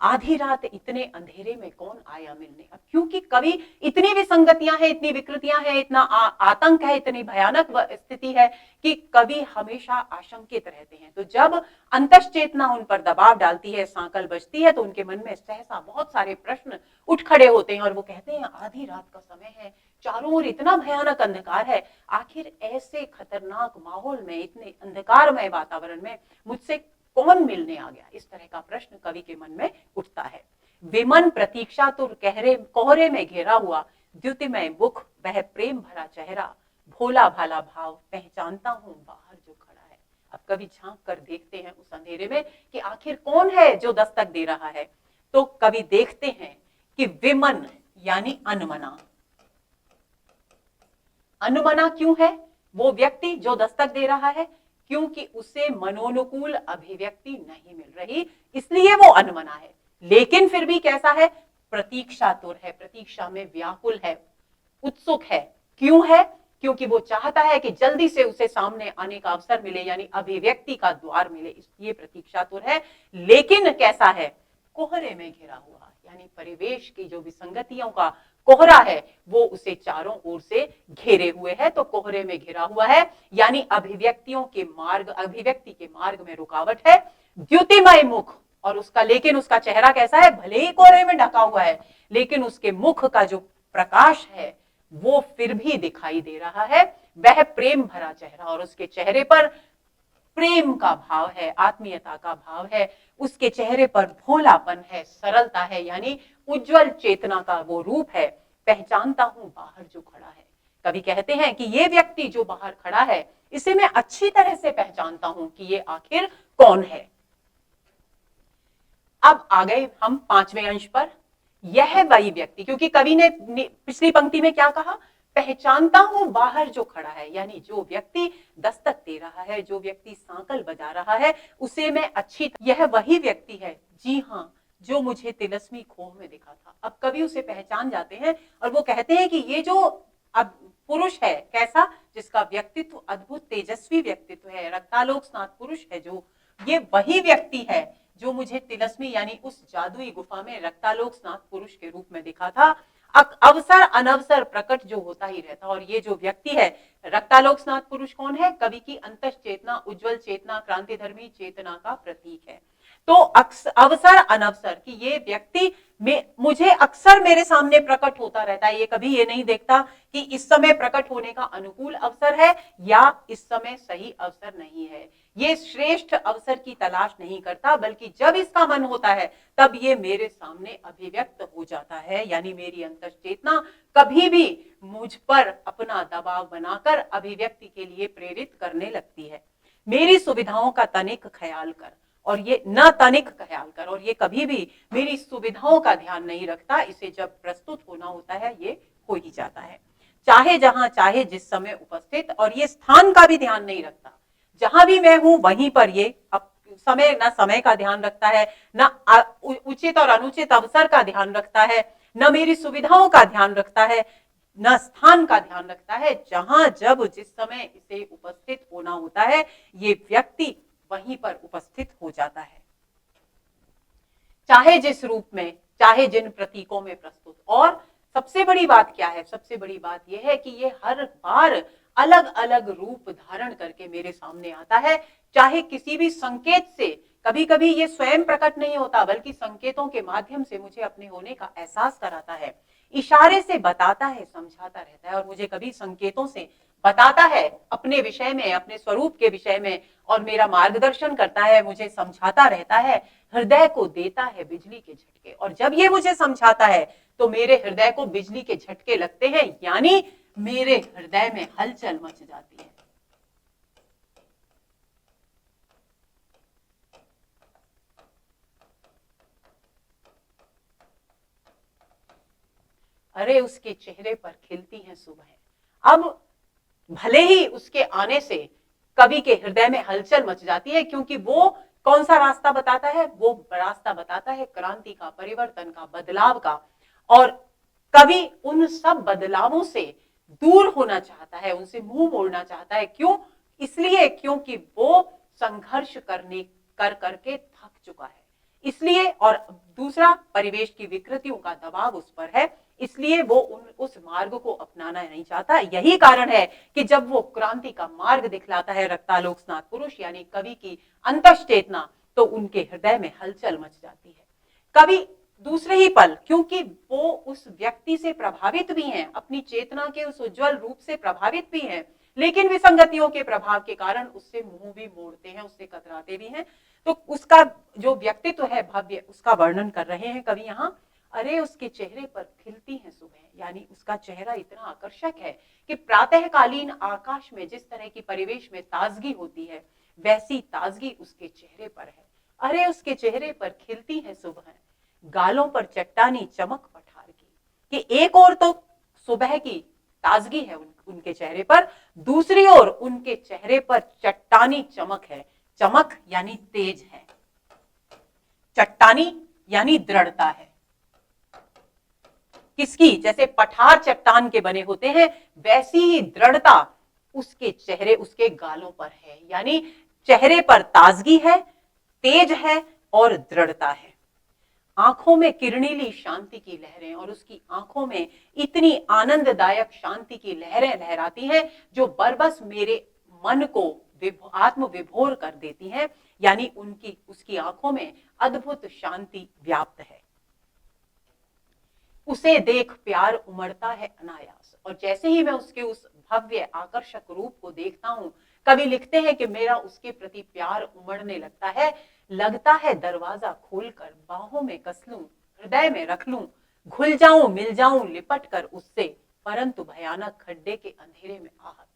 आधी रात इतने अंधेरे में कौन आया मिलने? अब क्योंकि कवि, इतनी विसंगतियां हैं, इतनी विकृतियां हैं, इतना आतंक है, इतनी भयानक स्थिति है कि कवि हमेशा आशंकित रहते हैं। तो जब अंतश्चेतना उन पर दबाव डालती है, सांकल बजती है, तो उनके मन में सहसा बहुत सारे प्रश्न उठ खड़े होते हैं और वो कहते हैं, आधी रात का समय है, चारों ओर इतना भयानक अंधकार है, आखिर ऐसे खतरनाक माहौल में, इतने अंधकारमय वातावरण में मुझसे कौन मिलने आ गया? इस तरह का प्रश्न कवि के मन में उठता है। विमन प्रतीक्षा तुर कोहरे में घेरा हुआ, द्युतिमय मुख, वह प्रेम भरा चेहरा, भोला भाला भाव, पहचानता हूं बाहर जो खड़ा है। अब कवि झांक कर देखते हैं उस अंधेरे में कि आखिर कौन है जो दस्तक दे रहा है। तो कवि देखते हैं कि विमन यानी अनमना। अनमना क्यों है वो व्यक्ति जो दस्तक दे रहा है? क्योंकि उसे मनोनुकूल अभिव्यक्ति नहीं मिल रही, इसलिए वो अनमना है। लेकिन फिर भी कैसा है? प्रतीक्षातुर है, प्रतीक्षा में व्याकुल है, उत्सुक है। क्यों है? क्योंकि वो चाहता है कि जल्दी से उसे सामने आने का अवसर मिले, यानी अभिव्यक्ति का द्वार मिले, इसलिए प्रतीक्षातुर है। लेकिन कैसा है? कोहरे में घिरा हुआ, यानी परिवेश की जो विसंगतियों का कोहरा है वो उसे चारों ओर से घेरे हुए है। तो कोहरे में घिरा हुआ है, यानी अभिव्यक्तियों के मार्ग, अभिव्यक्ति के मार्ग में रुकावट है। द्युतिमय मुख, और उसका, लेकिन उसका चेहरा कैसा है? भले ही कोहरे में ढका हुआ है, लेकिन उसके मुख का जो प्रकाश है वो फिर भी दिखाई दे रहा है। वह प्रेम भरा चेहरा, और उसके चेहरे पर प्रेम का भाव है, आत्मीयता का भाव है, उसके चेहरे पर भोलापन है, सरलता है, यानी उज्जवल चेतना का वो रूप है। पहचानता हूं बाहर जो खड़ा है। कवि कहते हैं कि ये व्यक्ति जो बाहर खड़ा है, इसे मैं अच्छी तरह से पहचानता हूं कि ये आखिर कौन है। अब आ गए हम पांचवें अंश पर। यह वही व्यक्ति, क्योंकि कवि ने पिछली पंक्ति में क्या कहा, पहचानता हूं बाहर जो खड़ा है, यानी जो व्यक्ति दस्तक दे रहा है, जो व्यक्ति सांकल बजा रहा है, उसे मैं अच्छी, यह वही व्यक्ति है, जी हाँ, जो मुझे तिलस्मी खोह में दिखा था। अब कवि उसे पहचान जाते हैं और वो कहते हैं कि ये जो अब पुरुष है, कैसा, जिसका व्यक्तित्व अद्भुत तेजस्वी व्यक्तित्व है, रक्तालोक स्नात पुरुष है, जो ये वही व्यक्ति है जो मुझे तिलस्मी यानी उस जादुई गुफा में रक्तालोक स्नात पुरुष के रूप में दिखा था। अवसर अनवसर प्रकट जो होता ही रहता। और ये जो व्यक्ति है रक्तालोक स्नात पुरुष कौन है, कवि की अंतः चेतना, उज्जवल चेतना, क्रांतिधर्मी चेतना का प्रतीक है। तो अवसर अनवसर कि ये व्यक्ति मुझे अक्सर मेरे सामने प्रकट होता रहता है। ये कभी ये नहीं देखता कि इस समय प्रकट होने का अनुकूल अवसर है या इस समय सही अवसर नहीं है। ये श्रेष्ठ अवसर की तलाश नहीं करता, बल्कि जब इसका मन होता है तब ये मेरे सामने अभिव्यक्त हो जाता है। यानी मेरी अंतर चेतना कभी भी मुझ पर अपना दबाव बनाकर अभिव्यक्ति के लिए प्रेरित करने लगती है। मेरी सुविधाओं का तनिक ख्याल कर, और ये न तनिक ख्याल कर, और ये कभी भी मेरी सुविधाओं का ध्यान नहीं रखता। इसे जब प्रस्तुत होना होता है ये हो ही जाता है, चाहे जहां चाहे जिस समय उपस्थित, और ये स्थान का भी ध्यान नहीं रखता। जहां भी मैं हूं वहीं पर ये समय, न समय का ध्यान रखता है, न उचित और अनुचित अवसर का ध्यान रखता है, न मेरी सुविधाओं का ध्यान रखता है, न स्थान का ध्यान रखता है। जहां जब जिस समय इसे उपस्थित होना होता है, ये व्यक्ति वहीं पर उपस्थित हो जाता है, चाहे जिस रूप में, चाहे जिन प्रतीकों में प्रस्तुत। और सबसे बड़ी बात क्या है, सबसे बड़ी बात यह है कि ये हर बार अलग अलग रूप धारण करके मेरे सामने आता है, चाहे किसी भी संकेत से। कभी कभी ये स्वयं प्रकट नहीं होता, बल्कि संकेतों के माध्यम से मुझे अपने होने का एहसास कराता है, इशारे से बताता है, समझाता रहता है, और मुझे कभी संकेतों से बताता है अपने विषय में, अपने स्वरूप के विषय में, और मेरा मार्गदर्शन करता है, मुझे समझाता रहता है, हृदय को देता है बिजली के झटके। और जब ये मुझे समझाता है तो मेरे हृदय को बिजली के झटके लगते हैं, यानी मेरे हृदय में हलचल मच जाती है। अरे उसके चेहरे पर खिलती हैं सुबह। अब भले ही उसके आने से कवि के हृदय में हलचल मच जाती है, क्योंकि वो कौन सा रास्ता बताता है, वो रास्ता बताता है क्रांति का, परिवर्तन का, बदलाव का। और कवि उन सब बदलावों से दूर होना चाहता है, उनसे मुंह मोड़ना चाहता है। क्यों? इसलिए क्योंकि वो संघर्ष कर करके थक चुका है, इसलिए। और दूसरा, परिवेश की विकृतियों का दबाव उस पर है, इसलिए वो उस मार्ग को अपनाना नहीं चाहता। यही कारण है कि जब वो क्रांति का मार्ग दिखलाता है रक्तालोक स्नात पुरुष यानी कवि की अंतश्चेतना, तो उनके हृदय में हलचल मच जाती है। कवि दूसरे ही पल, क्योंकि वो उस व्यक्ति से प्रभावित भी हैं, अपनी चेतना के उस उज्जवल रूप से प्रभावित भी हैं, लेकिन विसंगतियों के प्रभाव के कारण उससे मुंह भी मोड़ते हैं, उससे कतराते भी हैं। तो उसका जो व्यक्तित्व है भव्य, उसका वर्णन कर रहे हैं कवि यहाँ। अरे उसके चेहरे पर खिलती हैं सुबह, यानी उसका चेहरा इतना आकर्षक है कि प्रातःकालीन आकाश में जिस तरह की परिवेश में ताजगी होती है, वैसी ताजगी उसके चेहरे पर है। अरे उसके चेहरे पर खिलती है सुबह, गालों पर चट्टानी चमक पठार की। कि एक और तो सुबह की ताजगी है उनके चेहरे पर, दूसरी ओर उनके चेहरे पर चट्टानी चमक है। चमक यानी तेज है, चट्टानी यानी दृढ़ता है। किसकी? जैसे पठार चट्टान के बने होते हैं, वैसी ही दृढ़ता उसके चेहरे, उसके गालों पर है। यानी चेहरे पर ताजगी है, तेज है और दृढ़ता है। आंखों में किरणीली शांति की लहरें, और उसकी आंखों में इतनी आनंददायक शांति की लहरें लहराती हैं जो बरबस मेरे मन को आत्म विभोर कर देती हैं। यानी उसकी आंखों में अद्भुत शांति व्याप्त है। उसे देख प्यार उमड़ता है अनायास, और जैसे ही मैं उसके उस भव्य आकर्षक रूप को देखता हूं। कवि लिखते हैं कि मेरा उसके प्रति प्यार उमड़ने लगता है दरवाजा खोलकर बाहों में कस लूं, हृदय में रख लूं, घुल जाऊं मिल जाऊं लिपट कर उससे, परंतु भयानक खड्डे के अंधेरे में आहत।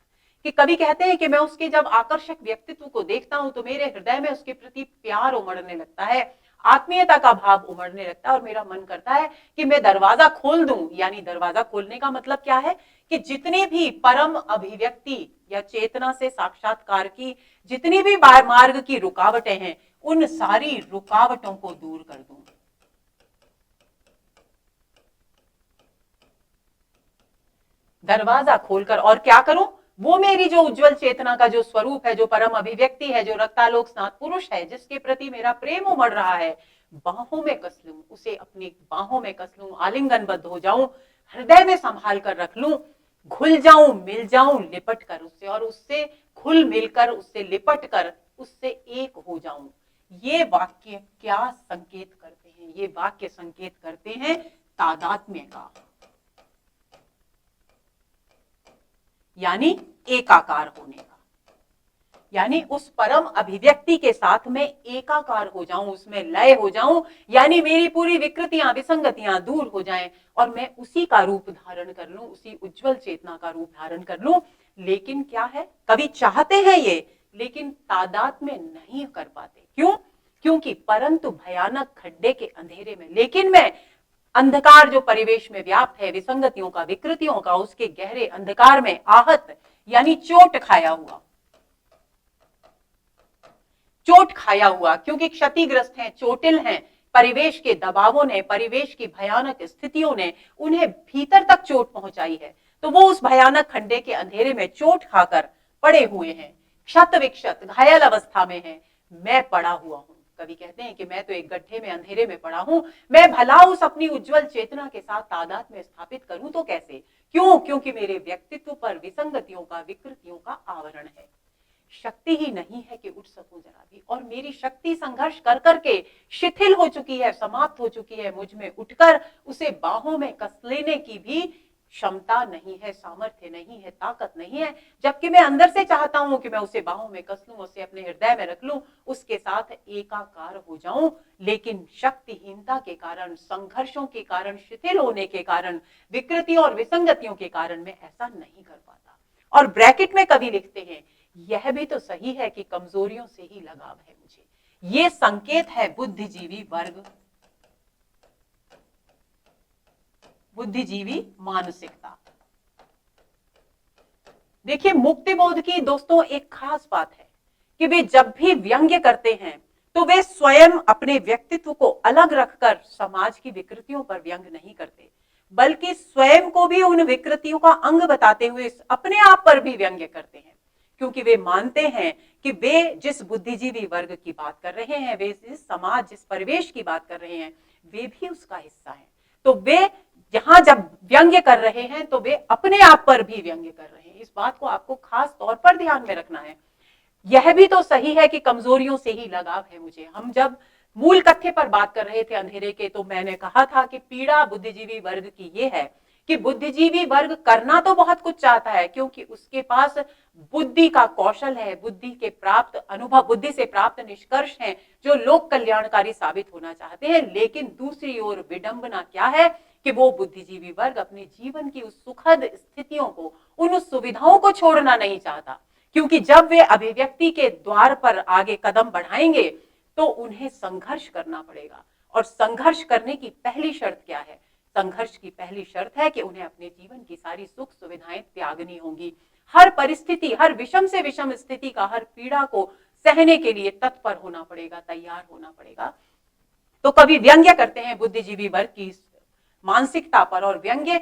कि कवि कहते हैं कि मैं उसके जब आकर्षक व्यक्तित्व को देखता हूं तो मेरे हृदय में उसके प्रति प्यार उमड़ने लगता है, आत्मीयता का भाव उमड़ने लगता है और मेरा मन करता है कि मैं दरवाजा खोल दूं। यानी दरवाजा खोलने का मतलब क्या है कि जितनी भी परम अभिव्यक्ति या चेतना से साक्षात्कार की जितनी भी मार्ग की रुकावटें हैं उन सारी रुकावटों को दूर कर दूं। दरवाजा खोलकर और क्या करूं, वो मेरी जो उज्जवल चेतना का जो स्वरूप है, जो परम अभिव्यक्ति है, जो रक्तालोक स्नात पुरुष है, जिसके प्रति मेरा प्रेम उमड़ रहा है, बाहों में कस लूं, उसे अपनी बाहों में कस लूं, आलिंगनबद्ध हो जाऊं, हृदय में संभाल कर रख लूं, घुल जाऊं मिल जाऊं लिपट कर उससे, और उससे घुल मिलकर उससे लिपट कर उससे एक हो जाऊं। ये वाक्य क्या संकेत करते हैं? ये वाक्य संकेत करते हैं तादात्म्य का, यानी एकाकार होने का। यानी उस परम अभिव्यक्ति के साथ में एकाकार हो जाऊं, उसमें लय हो जाऊं, यानी मेरी पूरी विकृतियां विसंगतियां दूर हो जाएं और मैं उसी का रूप धारण कर लूं, उसी उज्जवल चेतना का रूप धारण कर लूं। लेकिन क्या है, कवि चाहते हैं ये, लेकिन तादाद में नहीं कर पाते। क्यों? क्योंकि परंतु भयानक खड्डे के अंधेरे में, लेकिन मैं अंधकार जो परिवेश में व्याप्त है, विसंगतियों का विकृतियों का, उसके गहरे अंधकार में आहत यानी चोट खाया हुआ, क्योंकि क्षतिग्रस्त हैं, चोटिल हैं, परिवेश के दबावों ने, परिवेश की भयानक स्थितियों ने उन्हें भीतर तक चोट पहुंचाई है। तो वो उस भयानक खड्डे के अंधेरे में चोट खाकर पड़े हुए हैं, क्षत विक्षत घायल अवस्था में हैं। मैं पड़ा हुआ हूं। कवि कहते हैं कि मैं तो एक गड्ढे में अंधेरे में पड़ा हूं, मैं भला उस अपनी उज्जवल चेतना के साथ तादाद में स्थापित करूं तो कैसे? क्यों? क्योंकि मेरे व्यक्तित्व पर विसंगतियों का विकृतियों का आवरण है। शक्ति ही नहीं है कि उठ सकूं जरा भी, और मेरी शक्ति संघर्ष कर करके शिथिल हो चुकी है, समाप्त हो चुकी है। मुझ में उठकर उसे बाहों में कस लेने की भी क्षमता नहीं है, सामर्थ्य नहीं है, ताकत नहीं है, जबकि मैं अंदर से चाहता हूं कि मैं उसे बाहों में कस लूं, उसे अपने हृदय में रख लूं, उसके साथ एकाकार हो जाऊं। लेकिन शक्तिहीनता के कारण, संघर्षों के कारण, शिथिल होने के कारण, विकृतियों और विसंगतियों के कारण मैं ऐसा नहीं कर पाता। और ब्रैकेट में कवि लिखते हैं, यह भी तो सही है कि कमजोरियों से ही लगाव है मुझे। ये संकेत है बुद्धिजीवी वर्ग, बुद्धिजीवी मानसिकता। देखिए, मुक्तिबोध की दोस्तों एक खास बात है कि वे जब भी व्यंग्य करते हैं तो वे स्वयं अपने व्यक्तित्व को अलग रखकर समाज की विकृतियों पर व्यंग नहीं करते, बल्कि स्वयं को भी उन विकृतियों का अंग बताते हुए अपने आप पर भी व्यंग्य करते हैं। क्योंकि वे मानते हैं कि वे जिस बुद्धिजीवी वर्ग की बात कर रहे हैं, वे जिस समाज, जिस परिवेश की बात कर रहे हैं, वे भी उसका हिस्सा हैं। तो वे यहां जब व्यंग्य कर रहे हैं तो वे अपने आप पर भी व्यंग्य कर रहे हैं। इस बात को आपको खास तौर पर ध्यान में रखना है। यह भी तो सही है कि कमजोरियों से ही लगाव है मुझे। हम जब मूल कथ्य पर बात कर रहे थे अंधेरे के, तो मैंने कहा था कि पीड़ा बुद्धिजीवी वर्ग की ये है कि बुद्धिजीवी वर्ग करना तो बहुत कुछ चाहता है, क्योंकि उसके पास बुद्धि का कौशल है, बुद्धि के प्राप्त अनुभव, बुद्धि से प्राप्त निष्कर्ष हैं जो लोक कल्याणकारी साबित होना चाहते हैं। लेकिन दूसरी ओर विडंबना क्या है कि वो बुद्धिजीवी वर्ग अपने जीवन की उस सुखद स्थितियों को, उन सुविधाओं को छोड़ना नहीं चाहता, क्योंकि जब वे अभिव्यक्ति के द्वार पर आगे कदम बढ़ाएंगे तो उन्हें संघर्ष करना पड़ेगा। और संघर्ष करने की पहली शर्त क्या है? संघर्ष की पहली शर्त है कि उन्हें अपने जीवन की सारी सुख सुविधाएं त्यागनी होंगी। हर परिस्थिति, हर विषम से विषम स्थिति का, हर पीड़ा को सहने के लिए तत्पर होना पड़ेगा, तैयार होना पड़ेगा। तो कवि व्यंग्य करते हैं बुद्धिजीवी वर्ग की मानसिकता पर, और व्यंग्य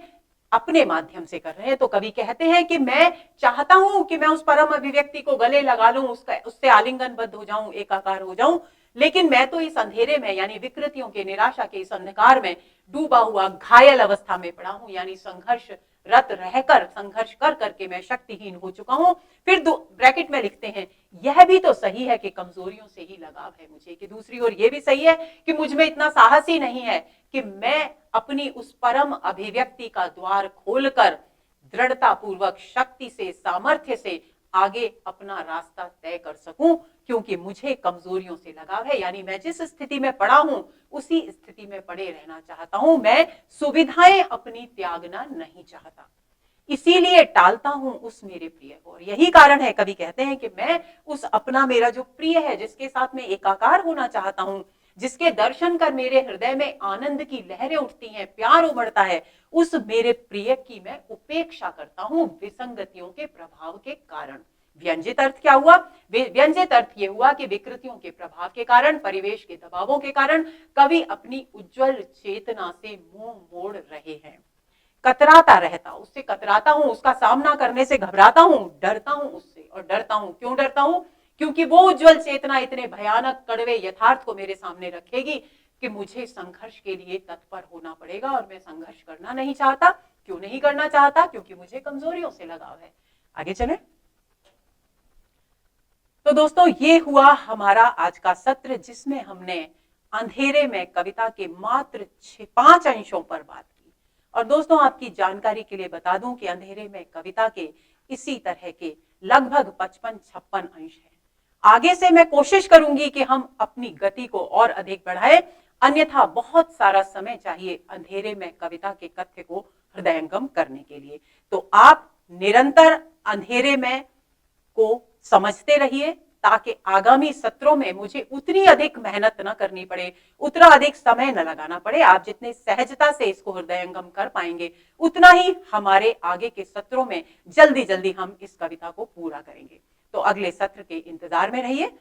अपने माध्यम से कर रहे हैं। तो कवि कहते हैं कि मैं चाहता हूं कि मैं उस परम अभिव्यक्ति को गले लगा लूं, उससे आलिंगनबद्ध हो जाऊं, एकाकार हो जाऊं, लेकिन मैं तो इस अंधेरे में, यानी विकृतियों के, निराशा के इस अंधकार में डूबा हुआ घायल अवस्था में पड़ा हूं, यानी संघर्ष रत रहकर, संघर्ष कर करके मैं शक्तिहीन हो चुका हूं। फिर ब्रैकेट में लिखते हैं, यह भी तो सही है कि कमजोरियों से ही लगाव है मुझे, कि दूसरी ओर यह भी सही है कि मुझ में इतना साहस ही नहीं है कि मैं अपनी उस परम अभिव्यक्ति का द्वार खोलकर दृढ़ता पूर्वक, शक्ति से, सामर्थ्य से आगे अपना रास्ता तय कर सकूं, क्योंकि मुझे कमजोरियों से लगाव है। यानी मैं जिस स्थिति में पड़ा हूं उसी स्थिति में पड़े रहना चाहता हूं, मैं सुविधाएं अपनी त्यागना नहीं चाहता, इसीलिए टालता हूं उस मेरे प्रिय को। और यही कारण है, कवि कहते हैं कि मैं उस अपना मेरा जो प्रिय है, जिसके साथ में एकाकार होना चाहता हूं, जिसके दर्शन कर मेरे हृदय में आनंद की लहरें उठती हैं, प्यार उमड़ता है, उस मेरे प्रिय की मैं उपेक्षा करता हूं विसंगतियों के प्रभाव के कारण। व्यंजित अर्थ क्या हुआ? व्यंजित अर्थ यह हुआ कि विकृतियों के प्रभाव के कारण, परिवेश के दबावों के कारण कवि अपनी उज्जवल चेतना से मुंह मोड़ रहे हैं। कतराता रहता, उससे कतराता हूं, उसका सामना करने से घबराता हूं, डरता हूं उससे। और डरता हूं, क्यों डरता हूं? क्योंकि वो उज्जवल चेतना इतने भयानक कड़वे यथार्थ को मेरे सामने रखेगी कि मुझे संघर्ष के लिए तत्पर होना पड़ेगा, और मैं संघर्ष करना नहीं चाहता। क्यों नहीं करना चाहता? क्योंकि मुझे कमजोरियों से लगाव है। आगे चले। तो दोस्तों, ये हुआ हमारा आज का सत्र, जिसमें हमने अंधेरे में कविता के मात्र 5 अंशों पर बात की। और दोस्तों, आपकी जानकारी के लिए बता दूं कि अंधेरे में कविता के इसी तरह के लगभग 55-56 अंश हैं। आगे से मैं कोशिश करूंगी कि हम अपनी गति को और अधिक बढ़ाएं, अन्यथा बहुत सारा समय चाहिए अंधेरे में कविता के कथ्य को हृदयंगम करने के लिए। तो आप निरंतर अंधेरे में को समझते रहिए, ताकि आगामी सत्रों में मुझे उतनी अधिक मेहनत न करनी पड़े, उतना अधिक समय न लगाना पड़े। आप जितने सहजता से इसको हृदयंगम कर पाएंगे, उतना ही हमारे आगे के सत्रों में जल्दी जल्दी हम इस कविता को पूरा करेंगे। तो अगले सत्र के इंतजार में रहिए।